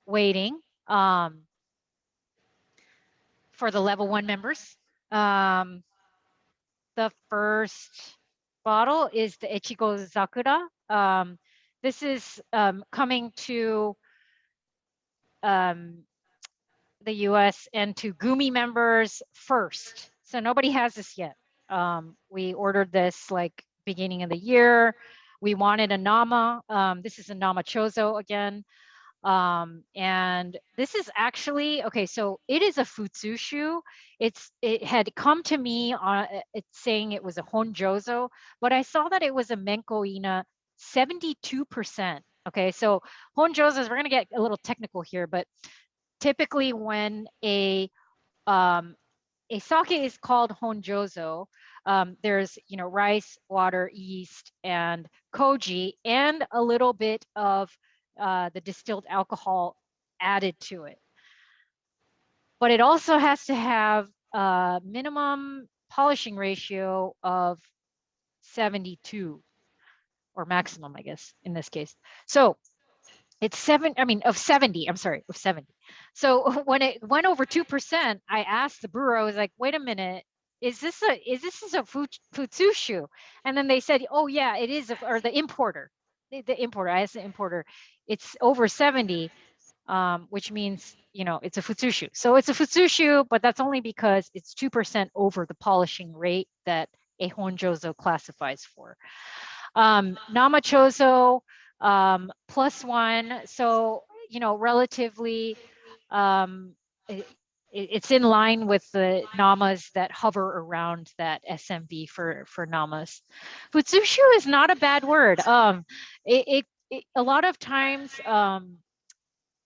waiting for the level 1 members. The first bottle is the Ichigo Zakura. This is coming to the US and to Gumi members first. So nobody has this yet. We ordered this like beginning of the year. We wanted a Nama. This is a Nama Chozo again. And this is actually, okay, so it is a Futsushu. It had come to me on it's saying it was a Honjozo, but I saw that it was a Menko-ina 72%. Okay, so Honjozos, we're gonna get a little technical here, but typically when a sake is called honjozo, there's, you know, rice, water, yeast, and koji, and a little bit of the distilled alcohol added to it. But it also has to have a minimum polishing ratio of 72, or maximum, I guess, in this case. So it's of 70, I'm sorry, of 70. So when it went over 2%, I asked the brewer, I was like, wait a minute, is this a futsushu? And then they said, oh yeah, it is, or the importer, I asked the importer, it's over 70, which means, you know, it's a futsushu. So it's a futsushu, but that's only because it's 2% over the polishing rate that a honjozo classifies for. Namachozo, +1, so, you know, relatively it's in line with the Namas that hover around that SMB for Namas. Futsushu is not a bad word. A lot of times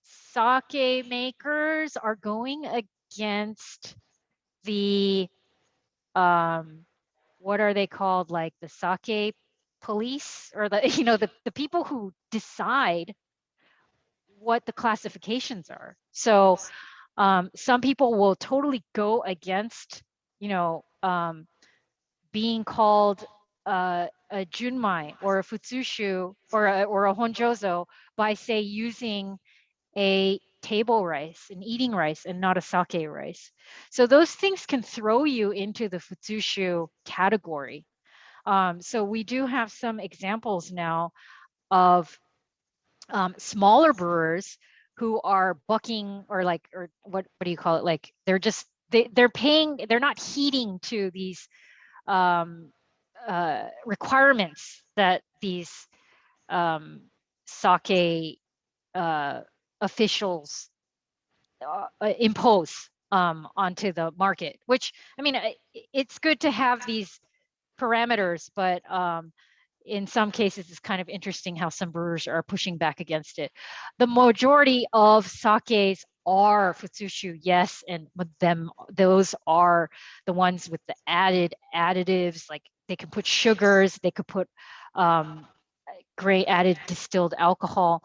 sake makers are going against the what are they called, like the sake police, or the, you know, the people who decide what the classifications are. So some people will totally go against, you know, being called a junmai or a futsushu or a honjozo by, say, using a table rice, an eating rice, and not a sake rice. So those things can throw you into the futsushu category. So we do have some examples now of smaller brewers who are bucking, or like, or what do you call it? Like they're paying, they're not heeding to these requirements that these sake officials impose onto the market, which, I mean, it's good to have these parameters, but in some cases it's kind of interesting how some brewers are pushing back against it. The majority of sakes are futsushu, yes, and those are the ones with the additives, like they can put sugars, they could put gray added distilled alcohol,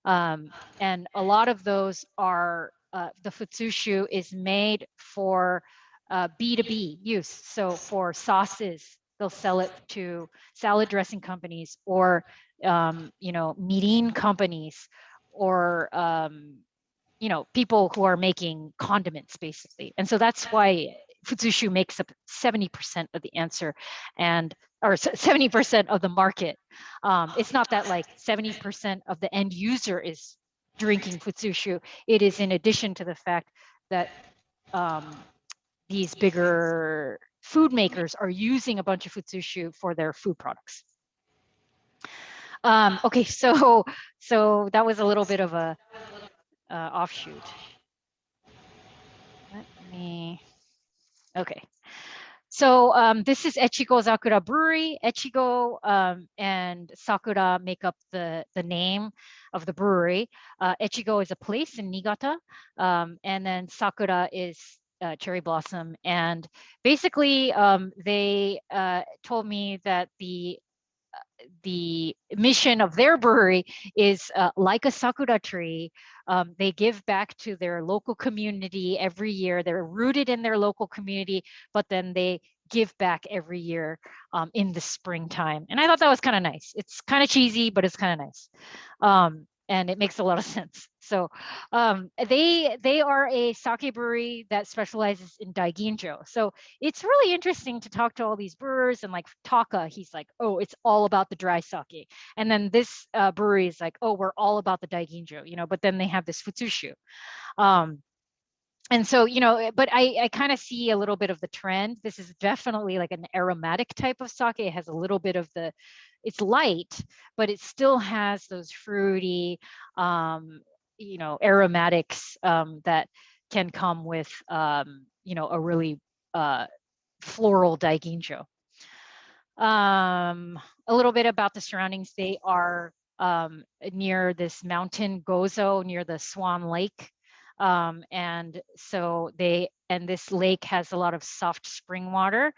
and a lot of those are the futsushu is made for B2B use. So for sauces, they'll sell it to salad dressing companies or mirin companies or people who are making condiments basically. And so that's why futsushu makes up 70% of the answer or 70% of the market. It's not that like 70% of the end user is drinking futsushu. It is in addition to the fact that these bigger food makers are using a bunch of futsushu for their food products. Okay, so that was a little bit of a offshoot. Okay. So this is Ichigo Zakura Brewery. Ichigo and Sakura make up the name of the brewery. Ichigo is a place in Niigata, and then Sakura is cherry blossom. And basically, they told me that the mission of their brewery is like a sakura tree. They give back to their local community every year. They're rooted in their local community, but then they give back every year in the springtime. And I thought that was kind of nice. It's kind of cheesy, but it's kind of nice. And it makes a lot of sense. So they are a sake brewery that specializes in daiginjo. So it's really interesting to talk to all these brewers, and like Taka, he's like, oh, it's all about the dry sake. And then this brewery is like, oh, we're all about the daiginjo, but then they have this futsushu. And so, but I kind of see a little bit of the trend. This is definitely like an aromatic type of sake. It has a little bit of it's light, but it still has those fruity, aromatics that can come with, a really floral daiginjo. A little bit about the surroundings. They are near this mountain Gozo, near the Swan Lake. And this lake has a lot of soft spring water,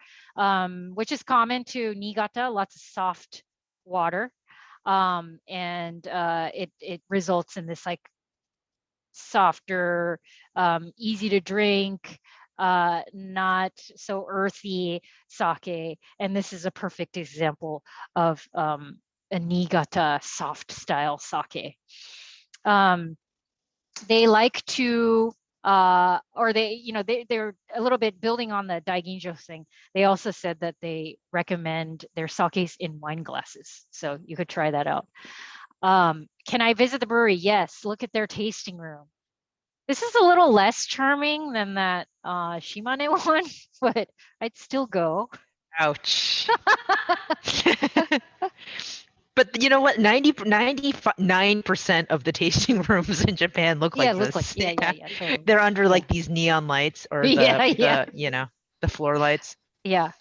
which is common to Niigata, lots of soft water. It results in this like softer, easy to drink, not so earthy sake. And this is a perfect example of a Niigata soft style sake. They like to or they're a little bit building on the daiginjo thing. They also said that they recommend their sakes in wine glasses, so you could try that out. Can I visit the brewery? Yes. Look at their tasting room. This is a little less charming than that Shimane one, but I'd still go. Ouch. But you know what? 99% of the tasting rooms in Japan look like this. Yeah, totally. They're under like these neon lights or the floor lights. Yeah,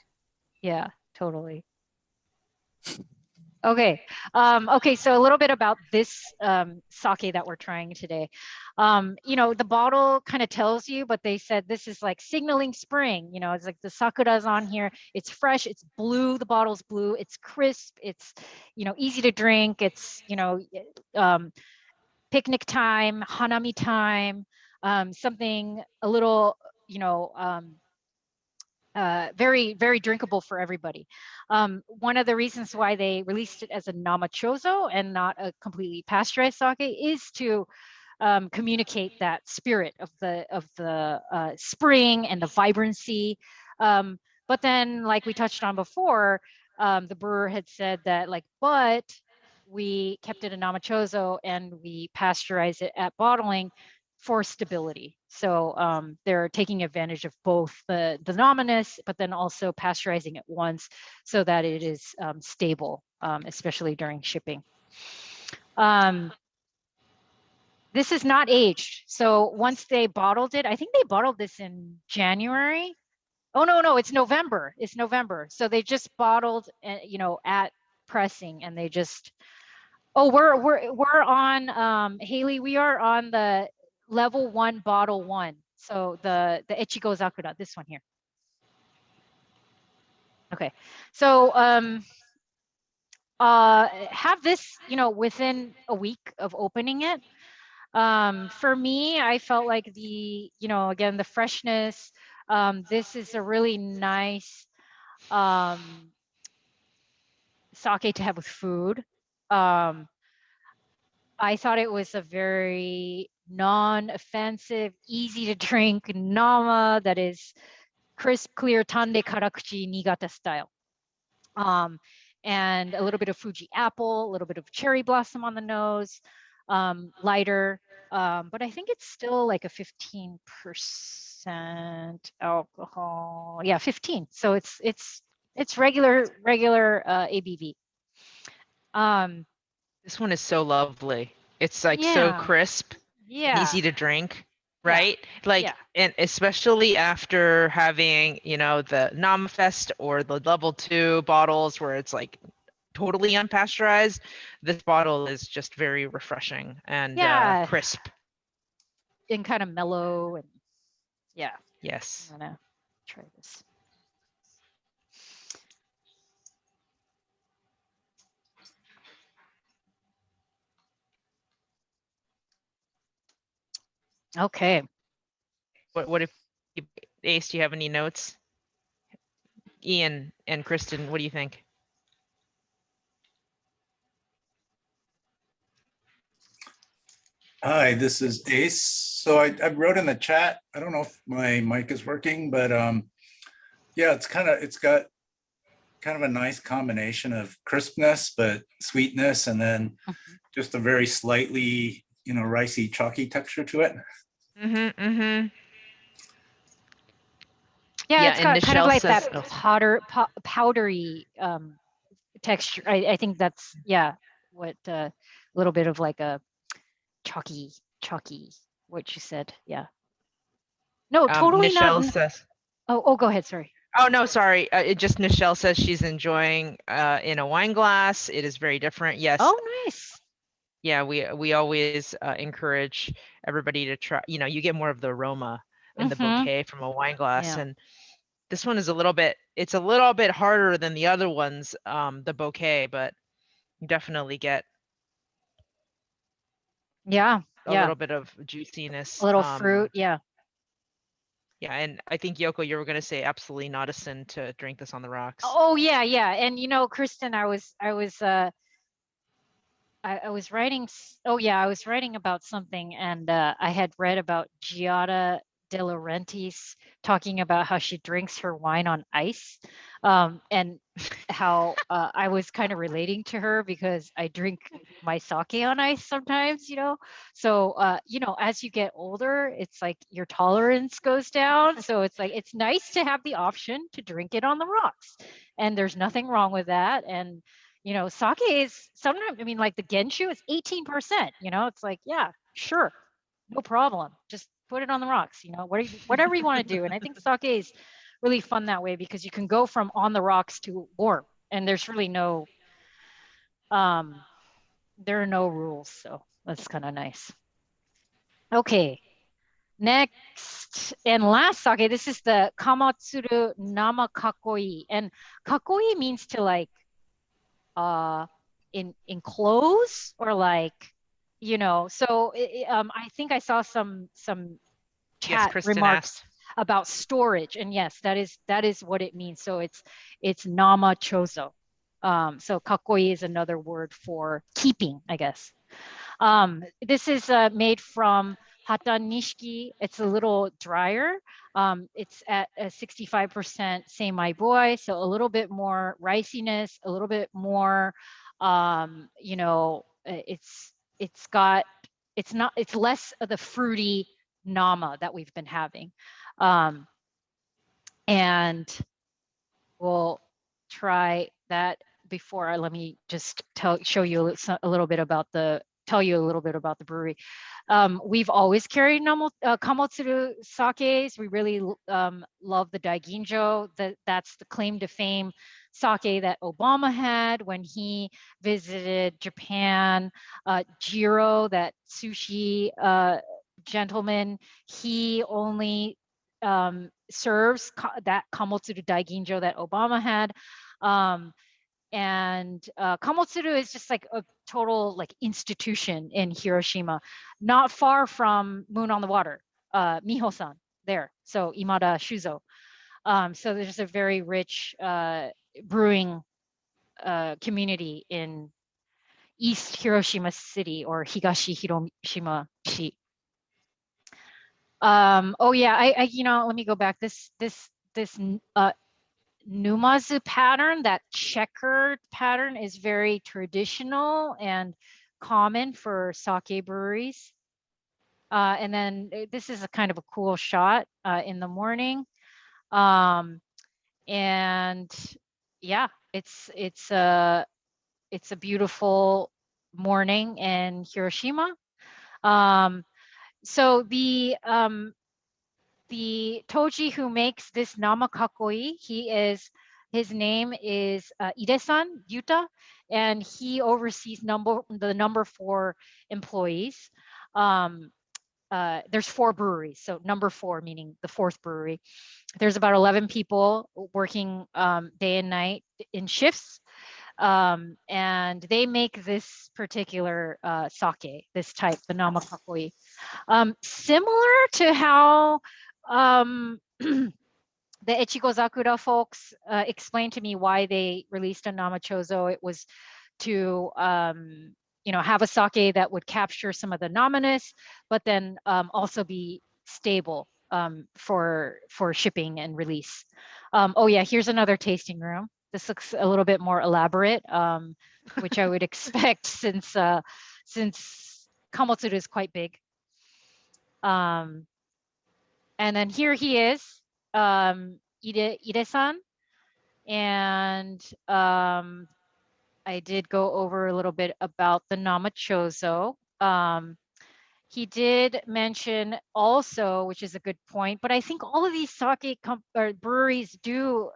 totally. Okay. So a little bit about this sake that we're trying today. The bottle kind of tells you, but they said this is like signaling spring. It's like the sakura's on here. It's fresh. It's blue. The bottle's blue. It's crisp. It's, easy to drink. It's, picnic time, hanami time, something a little, very, very drinkable for everybody. One of the reasons why they released it as a namachozo and not a completely pasteurized sake is to communicate that spirit of the spring and the vibrancy. But then, like we touched on before, the brewer had said that but we kept it a namachozo and we pasteurize it at bottling for stability. So they're taking advantage of both the nominous, but then also pasteurizing it once so that it is stable, especially during shipping. This is not aged. So once they bottled it, I think they bottled this in January. Oh, no, it's November. It's November. So they just bottled, at pressing, and they just, we're on, Haley, we are on the level 1, bottle 1. So the Ichigo Zakura, this one here. Okay. So have this, within a week of opening it. For me, I felt like again, the freshness. This is a really nice sake to have with food. I thought it was a very non-offensive, easy to drink nama that is crisp, clear, tande karakuchi Niigata style. And a little bit of Fuji apple, a little bit of cherry blossom on the nose, lighter. But I think it's still like a 15% alcohol. Yeah, 15. So it's regular ABV. This one is so lovely. It's like so Yeah, crisp and yeah, easy to drink, yeah, right? Like, yeah. and especially after having, the NamaFest or the level 2 bottles where it's like totally unpasteurized, this bottle is just very refreshing and Yeah, crisp. and kind of mellow and yeah. Yes. I'm gonna try this. Okay. What if Ace, do you have any notes? Ian and Kristen, what do you think? Hi, this is Ace. So I wrote in the chat, I don't know if my mic is working, but yeah, it's got kind of a nice combination of crispness, but sweetness, and then just a very slightly, ricey, chalky texture to it. Mm-hmm, mm-hmm. Yeah, it's and got kind of Nichelle like says, that powdery texture. I think that's what a little bit of like a chalky, what you said. Yeah. No, totally not. Nichelle says, Oh, go ahead. Sorry. oh no, sorry. It just Nichelle says she's enjoying in a wine glass. It is very different. Yes. Oh, nice. Yeah, we always encourage everybody to try. You get more of the aroma in the bouquet from a wine glass, Yeah. and this one is a little bit harder than the other ones, the bouquet, but you definitely get Yeah. a little bit of juiciness. A little fruit. Yeah. Yeah, and I think Yoko, you were gonna say absolutely not a sin to drink this on the rocks. Oh yeah, yeah. And Kristen, I was writing. Oh yeah, I was writing about something, and I had read about Giada De Laurentiis talking about how she drinks her wine on ice, and how I was kind of relating to her because I drink my sake on ice sometimes. So as you get older, it's like your tolerance goes down. So it's like it's nice to have the option to drink it on the rocks, and there's nothing wrong with that. And sake is sometimes, like the Genshu is 18%, it's like, yeah, sure, no problem. Just put it on the rocks, whatever you want to do. And I think sake is really fun that way because you can go from on the rocks to warm and there's really there are no rules. So that's kind of nice. Okay. Next and last sake, this is the Kamatsuru Nama Kakoi. And kakoi means to like, enclose or like so I think I saw some chat remarks about storage, and yes, that is what it means. So it's nama chozo. So kakoi is another word for keeping, I guess. This is made from Hata Nishiki. It's a little drier. It's at a 65% Seimai boy, so a little bit more riciness, a little bit more, it's less of the fruity nama that we've been having. And we'll try that before. Let me just tell you a little bit about the brewery. We've always carried Kamotsuru sakes. We really love the Daiginjo. That's the claim to fame sake that Obama had when he visited Japan. Jiro, that sushi gentleman, he only serves that Kamotsuru Daiginjo that Obama had. and Kamotsuru is just like a total like institution in Hiroshima, not far from Moon on the Water, Miho-san there. So Imada Shuzo. So there's a very rich brewing community in East Hiroshima City, or Higashi Hiroshima-shi. Oh yeah, I let me go back. This Numazu pattern, that checkered pattern, is very traditional and common for sake breweries. And then this is a kind of a cool shot in the morning. And yeah, it's a beautiful morning in Hiroshima. So the Toji who makes this Namakakoi, his name is Ide-san Yuta, and he oversees the number 4 employees. There's 4 breweries, so number 4 meaning the 4th brewery. There's about 11 people working day and night in shifts, and they make this particular sake, this type, the Namakakoi. Similar to how the Ichigo Zakura folks explained to me why they released a Namachozo. It was to have a sake that would capture some of the namaness, but then also be stable for shipping and release. Oh yeah, here's another tasting room. This looks a little bit more elaborate, which I would expect since Kamotsuru is quite big. And then here he is, Ide-san. And I did go over a little bit about the Namachozo. He did mention also, which is a good point, but I think all of these sake breweries do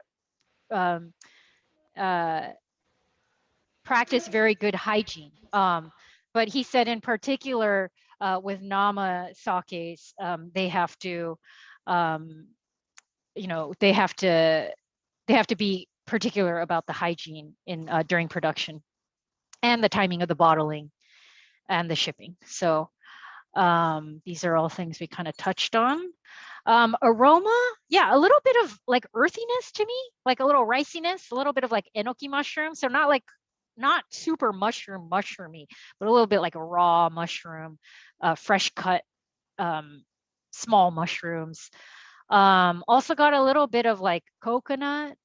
practice very good hygiene. But he said in particular with Nama sakes, they have to, they have to be particular about the hygiene in during production and the timing of the bottling and the shipping. So these are all things we kind of touched on. Aroma, yeah, a little bit of like earthiness to me, like a little riciness, a little bit of like enoki mushroom. So not super mushroomy, but a little bit like a raw mushroom, fresh cut small mushrooms. Also got a little bit of like coconut,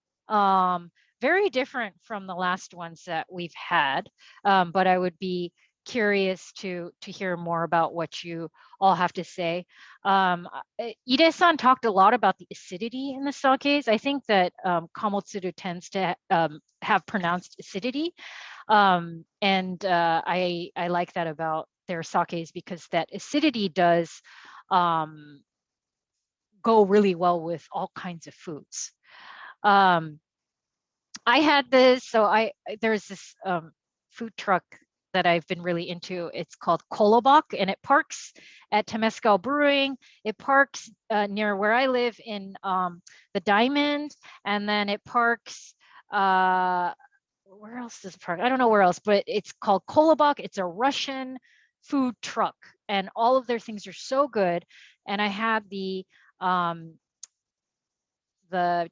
very different from the last ones that we've had, but I would be curious to hear more about what you all have to say. Ide-san talked a lot about the acidity in the sakes. I think that Kamotsuru tends to have pronounced acidity, and I like that about their sakes because that acidity does go really well with all kinds of foods. I had this, so there's this food truck that I've been really into. It's called Kolobok, and it parks at Temescal Brewing. It parks near where I live in the Diamond, and then it parks, where else does it park? I don't know where else, but it's called Kolobok. It's a Russian food truck, and all of their things are so good. And I had the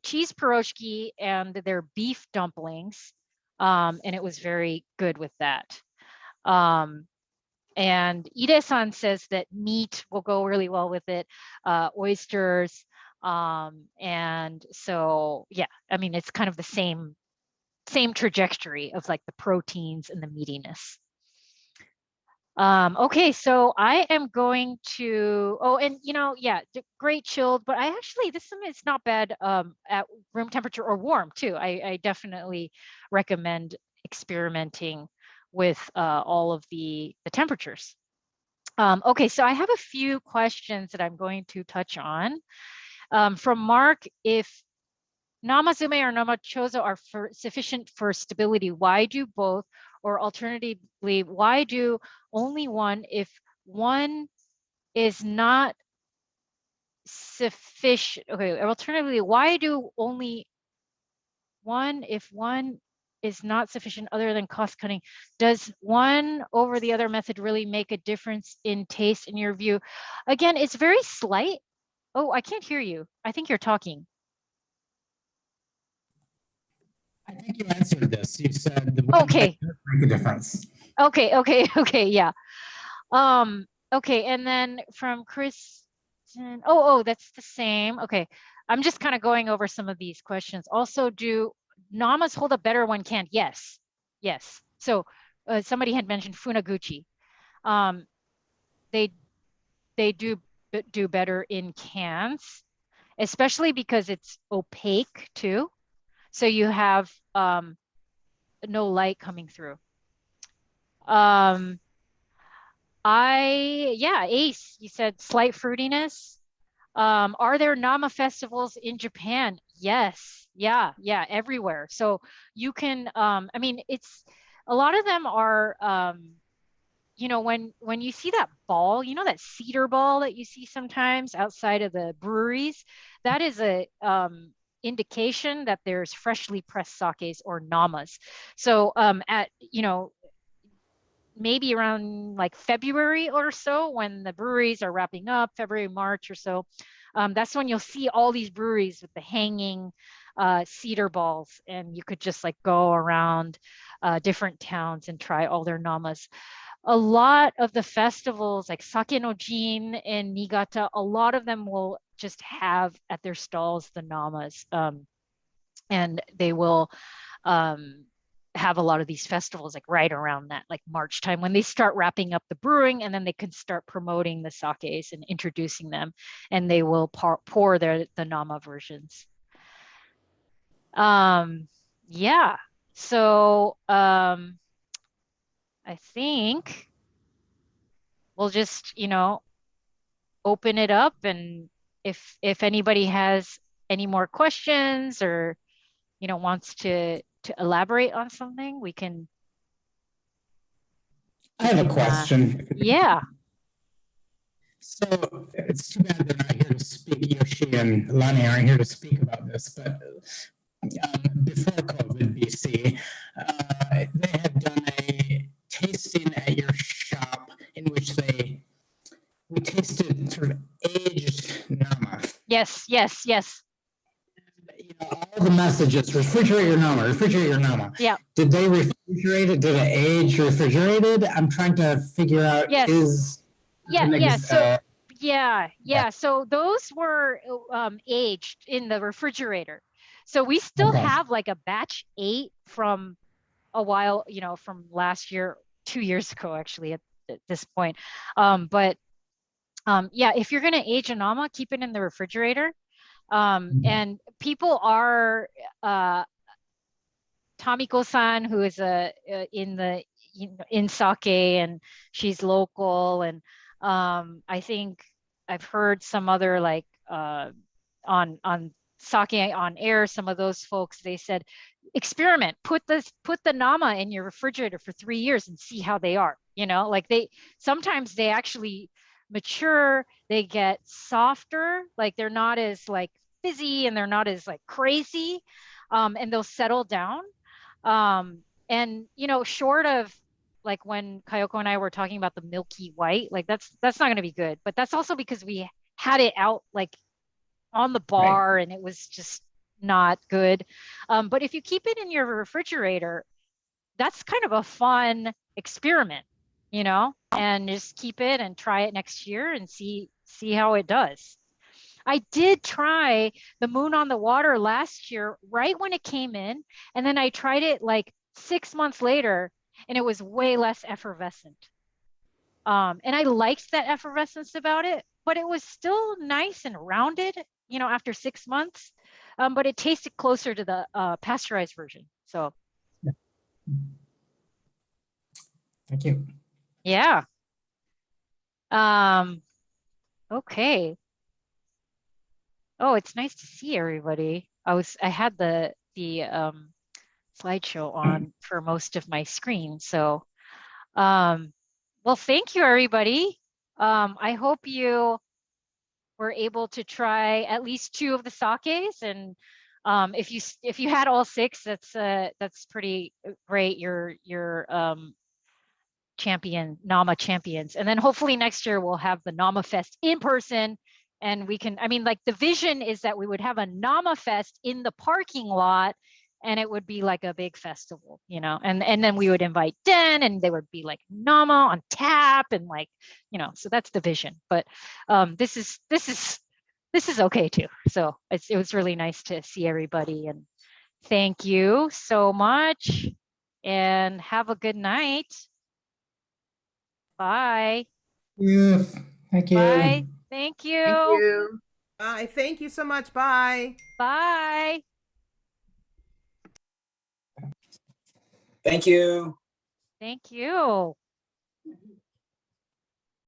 cheese pierogi and their beef dumplings, and it was very good with that. And Ide-san says that meat will go really well with it, oysters, and so yeah, I mean it's kind of the same trajectory of like the proteins and the meatiness. Okay, so I am going to, and yeah, great chilled, but this one is not bad at room temperature or warm too. I definitely recommend experimenting with all of the temperatures. Okay, so I have a few questions that I'm going to touch on. From Mark, if Namazume or Namachozo are sufficient for stability, why do both? Or alternatively, why do only one if one is not sufficient? Okay, alternatively, why do only one if one is not sufficient other than cost cutting. Does one over the other method really make a difference in taste in your view? Again, it's very slight. Oh, I can't hear you. I think you're talking. I think you answered this. You said the Okay. make a difference. Okay, yeah. Okay, and then from Chris, oh, that's the same. Okay, I'm just kind of going over some of these questions. Also, do Namas hold up better when canned? Yes, yes. So somebody had mentioned Funaguchi. They do better in cans, especially because it's opaque too. So you have no light coming through. Ace, you said slight fruitiness. Are there Nama festivals in Japan? Yes. Yeah, everywhere. So you can, I mean, it's a lot of them are, when you see that ball, that cedar ball that you see sometimes outside of the breweries, that is a indication that there's freshly pressed sakes or namas. So at, maybe around like February or so, when the breweries are wrapping up, February, March or so, that's when you'll see all these breweries with the hanging cedar balls, and you could just like go around different towns and try all their namas. A lot of the festivals like Sake no Jin in Niigata, a lot of them will just have at their stalls the namas, and they will have a lot of these festivals like right around that like March time, when they start wrapping up the brewing, and then they can start promoting the sakes and introducing them, and they will pour the nama versions. Yeah, so I think we'll just open it up, and if anybody has any more questions or wants to elaborate on something, we can. I have a question. Yeah. So it's too bad they're not here to speak. Yoshi and Lani aren't here to speak about this, but before COVID BC, they had done a tasting at your shop in which we tasted sort of aged nama. Yes. All the messages, refrigerate your nama, refrigerate your nama. Yeah. Did they refrigerate it? Did it age refrigerated? I'm trying to figure out So those were aged in the refrigerator. So we still have like a batch 8 from a while, from last year, 2 years ago, actually, at this point. But if you're going to age a nama, keep it in the refrigerator. And people are, Tomiko-san, who is in sake, and she's local, and I think I've heard some other like on sake on air, some of those folks, they said experiment, put the nama in your refrigerator for 3 years and see how they are. Like sometimes they actually mature, they get softer, like they're not as like fizzy, and they're not as like crazy, and they'll settle down. And short of like when Kayoko and I were talking about the milky white, like that's not going to be good. But that's also because we had it out like on the bar, and it was just not good. But if you keep it in your refrigerator, that's kind of a fun experiment, and just keep it and try it next year and see how it does. I did try the Moon on the Water last year, right when it came in, and then I tried it like 6 months later, and it was way less effervescent. And I liked that effervescence about it, but it was still nice and rounded, after 6 months. But it tasted closer to the pasteurized version. So. Thank you. Yeah. Okay. Oh, it's nice to see everybody. I had the slideshow on for most of my screen. So, well, thank you, everybody. I hope you were able to try at least 2 of the sakes, and If you had all 6, that's pretty great. Your Nama champions. And then hopefully next year we'll have the NamaFest in person, and we can, I mean, like the vision is that we would have a NamaFest in the parking lot, and it would be like a big festival, you know, and then we would invite Den, and they would be like Nama on tap, and like, you know, so that's the vision. But this is okay too. So it was really nice to see everybody, and thank you so much, and have a good night. Bye. Yeah, thank you. Bye. Thank you. Thank you. Bye. Thank you so much. Bye. Bye. Thank you. Thank you.